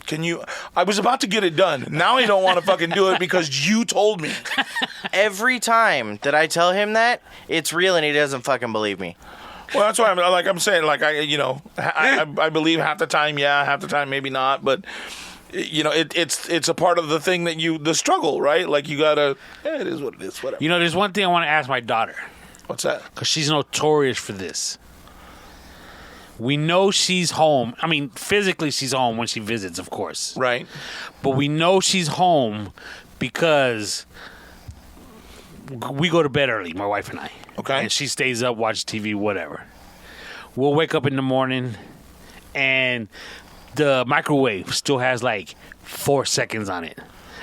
can you? I was about to get it done. Now I don't want to fucking do it because you told me. Every time that I tell him that, it's real and he doesn't fucking believe me. Well, that's why I'm saying, like, I believe half the time, yeah, half the time, maybe not. But, you know, it's a part of the thing the struggle, right? Like, you gotta, it is what it is, whatever. You know, there's one thing I want to ask my daughter. What's that? Because she's notorious for this. We know she's home. I mean, physically she's home when she visits, of course. Right. But we know she's home because we go to bed early, my wife and I. Okay. And she stays up, watches TV, whatever. We'll wake up in the morning, and the microwave still has like 4 seconds on it.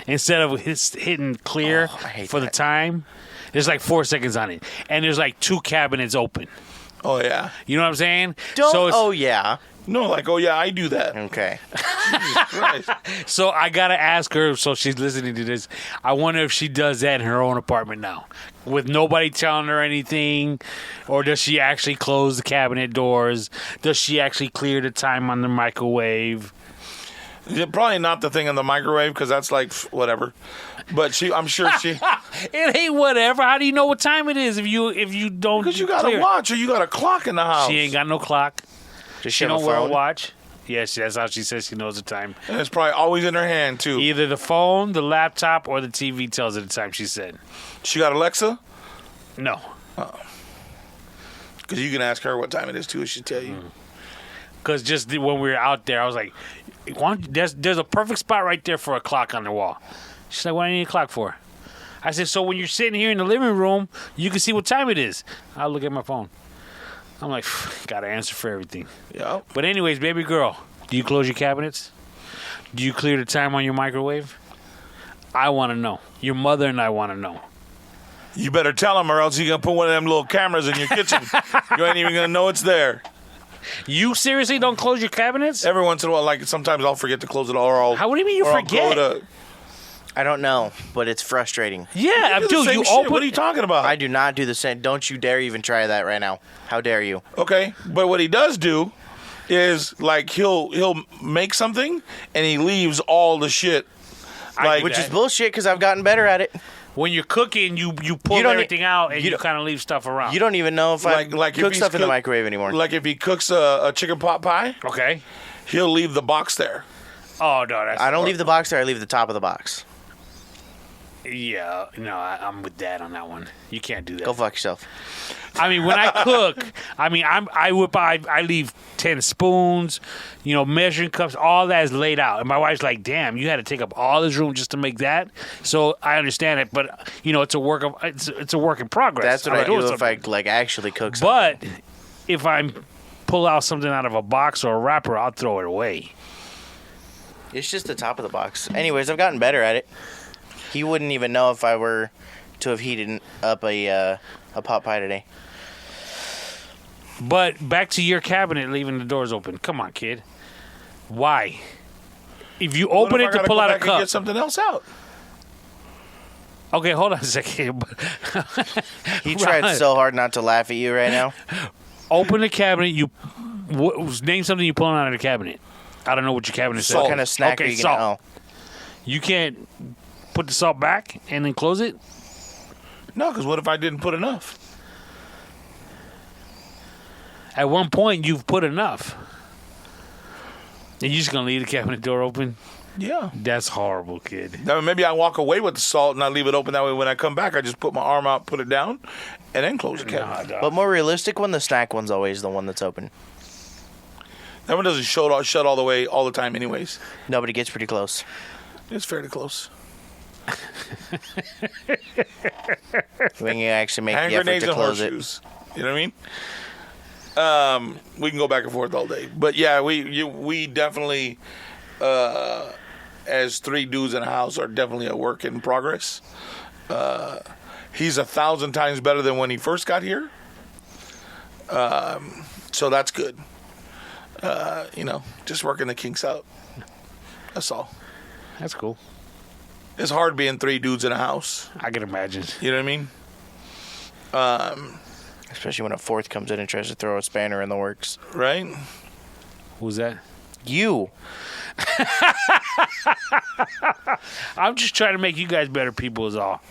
Instead of hitting clear for the time, there's like 4 seconds on it. And there's like 2 cabinets open. Oh, yeah. You know what I'm saying? Yeah. No, like, oh, yeah, I do that. Okay. Jesus Christ. So I got to ask her, so she's listening to this. I wonder if she does that in her own apartment now with nobody telling her anything, or does she actually close the cabinet doors? Does she actually clear the time on the microwave? Yeah, probably not the thing in the microwave because that's like whatever. But I'm sure she. It ain't whatever. How do you know what time it is if you don't? Because you got a watch or you got a clock in the house. She ain't got no clock. Does She have don't a wear a phone? watch. Yes, that's how she says she knows the time. And it's probably always in her hand too. Either the phone, the laptop, or the TV tells her the time. She said. She got Alexa? No. Because you can ask her what time it is too. She'll tell you. Because just when we were out there, I was like, there's a perfect spot right there for a clock on the wall. She's like, what do I need a clock for? I said, so when you're sitting here in the living room, you can see what time it is. I'll look at my phone. I'm like, got to answer for everything. Yeah. But anyways, baby girl, do you close your cabinets? Do you clear the time on your microwave? I want to know. Your mother and I want to know. You better tell him, or else you're going to put one of them little cameras in your kitchen. You ain't even going to know it's there. You seriously don't close your cabinets? Every once in a while, like sometimes I'll forget to close it all. Or What do you mean you forget? I don't know, but it's frustrating. Yeah, dude, you shit. open. What are you talking about? I do not do the same. Don't you dare even try that right now. How dare you? Okay, but what he does do is like he'll make something and he leaves all the shit. Like, Which is bullshit because I've gotten better at it. When you're cooking, you pull You don't everything out and you kind of leave stuff around. You don't even know if I if cook he's stuff in the microwave anymore. Like if he cooks a chicken pot pie, Okay. he'll leave the box there. Oh no, that's. I don't leave the box there. I leave the top of the box. Yeah, no, I'm with Dad on that one. You can't do that. Go fuck yourself. I mean, when I cook, I leave 10 spoons, measuring cups, all that is laid out. And my wife's like, "Damn, you had to take up all this room just to make that." So I understand it, but it's a work in progress. That's what I do if I actually cook something. But if I pull out something out of a box or a wrapper, I'll throw it away. It's just the top of the box. Anyways, I've gotten better at it. He wouldn't even know if I were to have heated up a pot pie today. But back to your cabinet, leaving the doors open. Come on, kid. Why? If you open it to pull out a cup, get something else out. Okay, hold on a second. He tried so hard not to laugh at you right now. Open the cabinet. Name something you pulling out of the cabinet. I don't know what your cabinet says. What kind of snack are you salt. gonna? Oh. You can't put the salt back and then close it? No, because what if I didn't put enough? At one point, you've put enough. And you're just going to leave the cabinet door open? Yeah. That's horrible, kid. Now, maybe I walk away with the salt and I leave it open. That way when I come back, I just put my arm out, put it down, and then close the cabinet. Nah, But more realistic one, the snack one's always the one that's open. That one doesn't shut all the way all the time anyways. No, but it gets pretty close. It's fairly close. When you actually make Hand the effort grenades to and close it. horseshoes. You know what I mean? We can go back and forth all day. But yeah, we definitely, as three dudes in a house, are definitely a work in progress. He's 1,000 times better than when he first got here. So that's good. Just working the kinks out. That's all. That's cool. It's hard being three dudes in a house. I can imagine. You know what I mean? Especially when a fourth comes in and tries to throw a spanner in the works. Right? Who's that? You. I'm just trying to make you guys better people is all.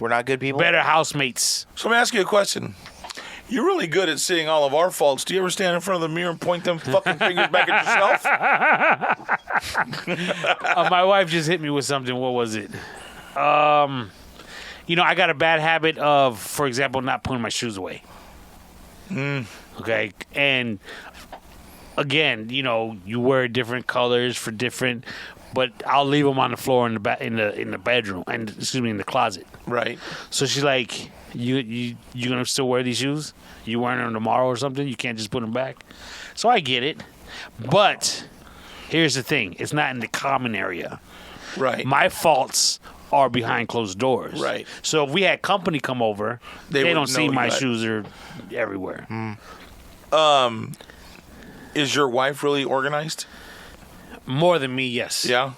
We're not good people? Better housemates. So let me ask you a question. You're really good at seeing all of our faults. Do you ever stand in front of the mirror and point them fucking fingers back at yourself? My wife just hit me with something. What was it? I got a bad habit of, for example, not putting my shoes away. Okay, and again, you wear different colors for different, but I'll leave them on the floor in the bedroom and in the closet. Right. So she's like, "You gonna still wear these shoes? You wearing them tomorrow or something? You can't just put them back." So I get it, but here's the thing: it's not in the common area. Right. My faults are behind closed doors. Right. So if we had company come over, they don't see my shoes are everywhere. Is your wife really organized? More than me, yes. Yeah.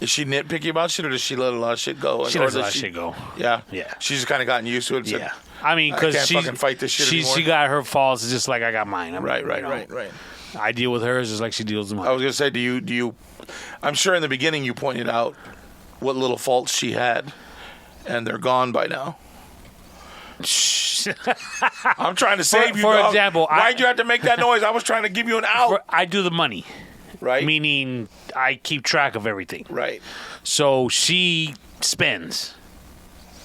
Is she nitpicky about shit, or does she let a lot of shit go? She lets a lot of shit go. Yeah. Yeah. She's just kind of gotten used to it. And said, Yeah. I mean, I because can't fucking fight this shit anymore. she got her faults just like I got mine. Right. I deal with hers just like she deals with mine. I was gonna say, do you? I'm sure in the beginning you pointed out what little faults she had, and they're gone by now. I'm trying to save you. For dog. example, why'd you have to make that noise? I was trying to give you an out. I do the money. Right. Meaning I keep track of everything. Right. So she spends.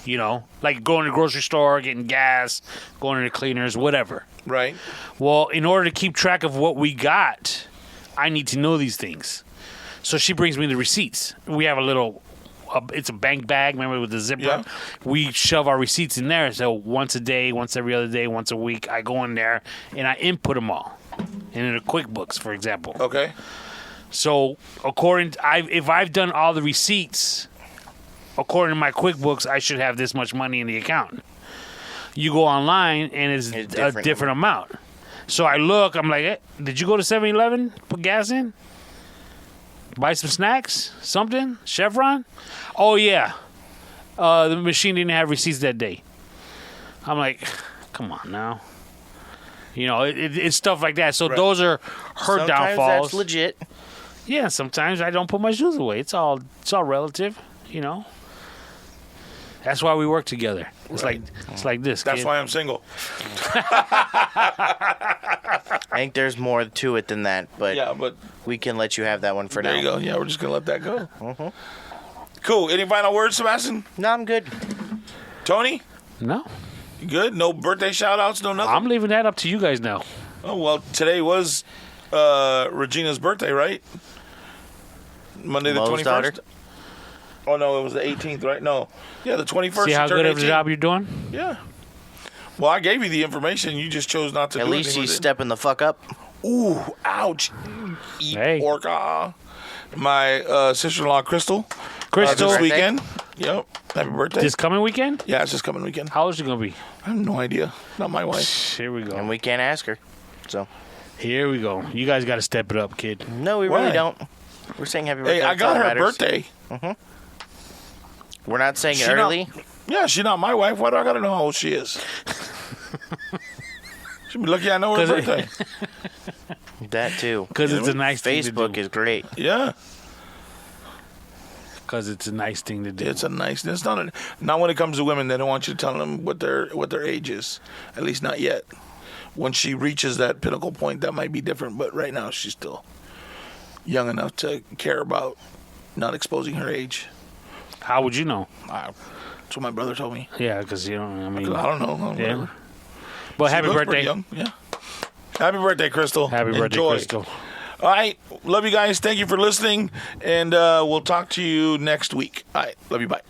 Like going to the grocery store, getting gas, going to the cleaners, whatever. Right. Well, in order to keep track of what we got, I need to know these things. So she brings me the receipts. We have it's a bank bag, remember, with the zipper? Yeah. We shove our receipts in there. So once a day, once every other day, once a week, I go in there and I input them all. And in the QuickBooks, for example. Okay. So if I've done all the receipts, according to my QuickBooks, I should have this much money in the account. You go online and it's a different amount. So I look, I'm like, did you go to 7-Eleven, put gas in? Buy some snacks? Something? Chevron? Oh, yeah. The machine didn't have receipts that day. I'm like, come on now. It's stuff like that. So those are her Sometimes downfalls. That's legit. Yeah, sometimes I don't put my shoes away. It's all relative, That's why we work together. It's like this. That's kid. why I'm single. I think there's more to it than that, but Yeah, but we can let you have that one for there now. you go. Yeah, we're just gonna let that go. Cool. Any final words, Sebastian? No, I'm good. Tony? No, You good? No birthday shout outs, no nothing? I'm leaving that up to you guys now. Oh, well, today was Regina's birthday, right? Monday the Mo's 21st? daughter? Oh, no, it was the 18th, right? No. Yeah, the 21st. See how she turned good of a 18. job you're doing? Yeah. Well, I gave you the information. You just chose not to At do least anything he's with it. stepping the fuck up. Ooh, ouch. Eat Hey. pork. My sister-in-law, Crystal. Crystal. This Birthday? weekend. Yep. Happy birthday. This coming weekend? Yeah, it's just coming weekend. How old is she gonna be? I have no idea. Not my wife. Here we go. And we can't ask her. So Here we go. You guys got to step it up, kid. no, we Why? really don't. We're saying happy birthday. Hey, I that's all got that her matters. birthday. We're not saying She it early. Yeah, she's not my wife. Why do I gotta know how old she is? She'd be lucky I know her 'Cause it- birthday. That too. Because it's a nice thing to do. Facebook is great. Yeah. Because it's a nice thing to do. It's a nice. It's not when it comes to women. They don't want you to tell them what their age is. At least not yet. When she reaches that pinnacle point, that might be different. But right now, she's still young enough to care about not exposing her age. How would you know? That's what my brother told me. Yeah, because you don't. I mean, I don't know. yeah. Whatever. But She happy looks pretty birthday. young. Yeah. Happy birthday, Crystal. Happy birthday, Enjoy. Crystal. All right. Love you guys. Thank you for listening. And we'll talk to you next week. All right. Love you. Bye.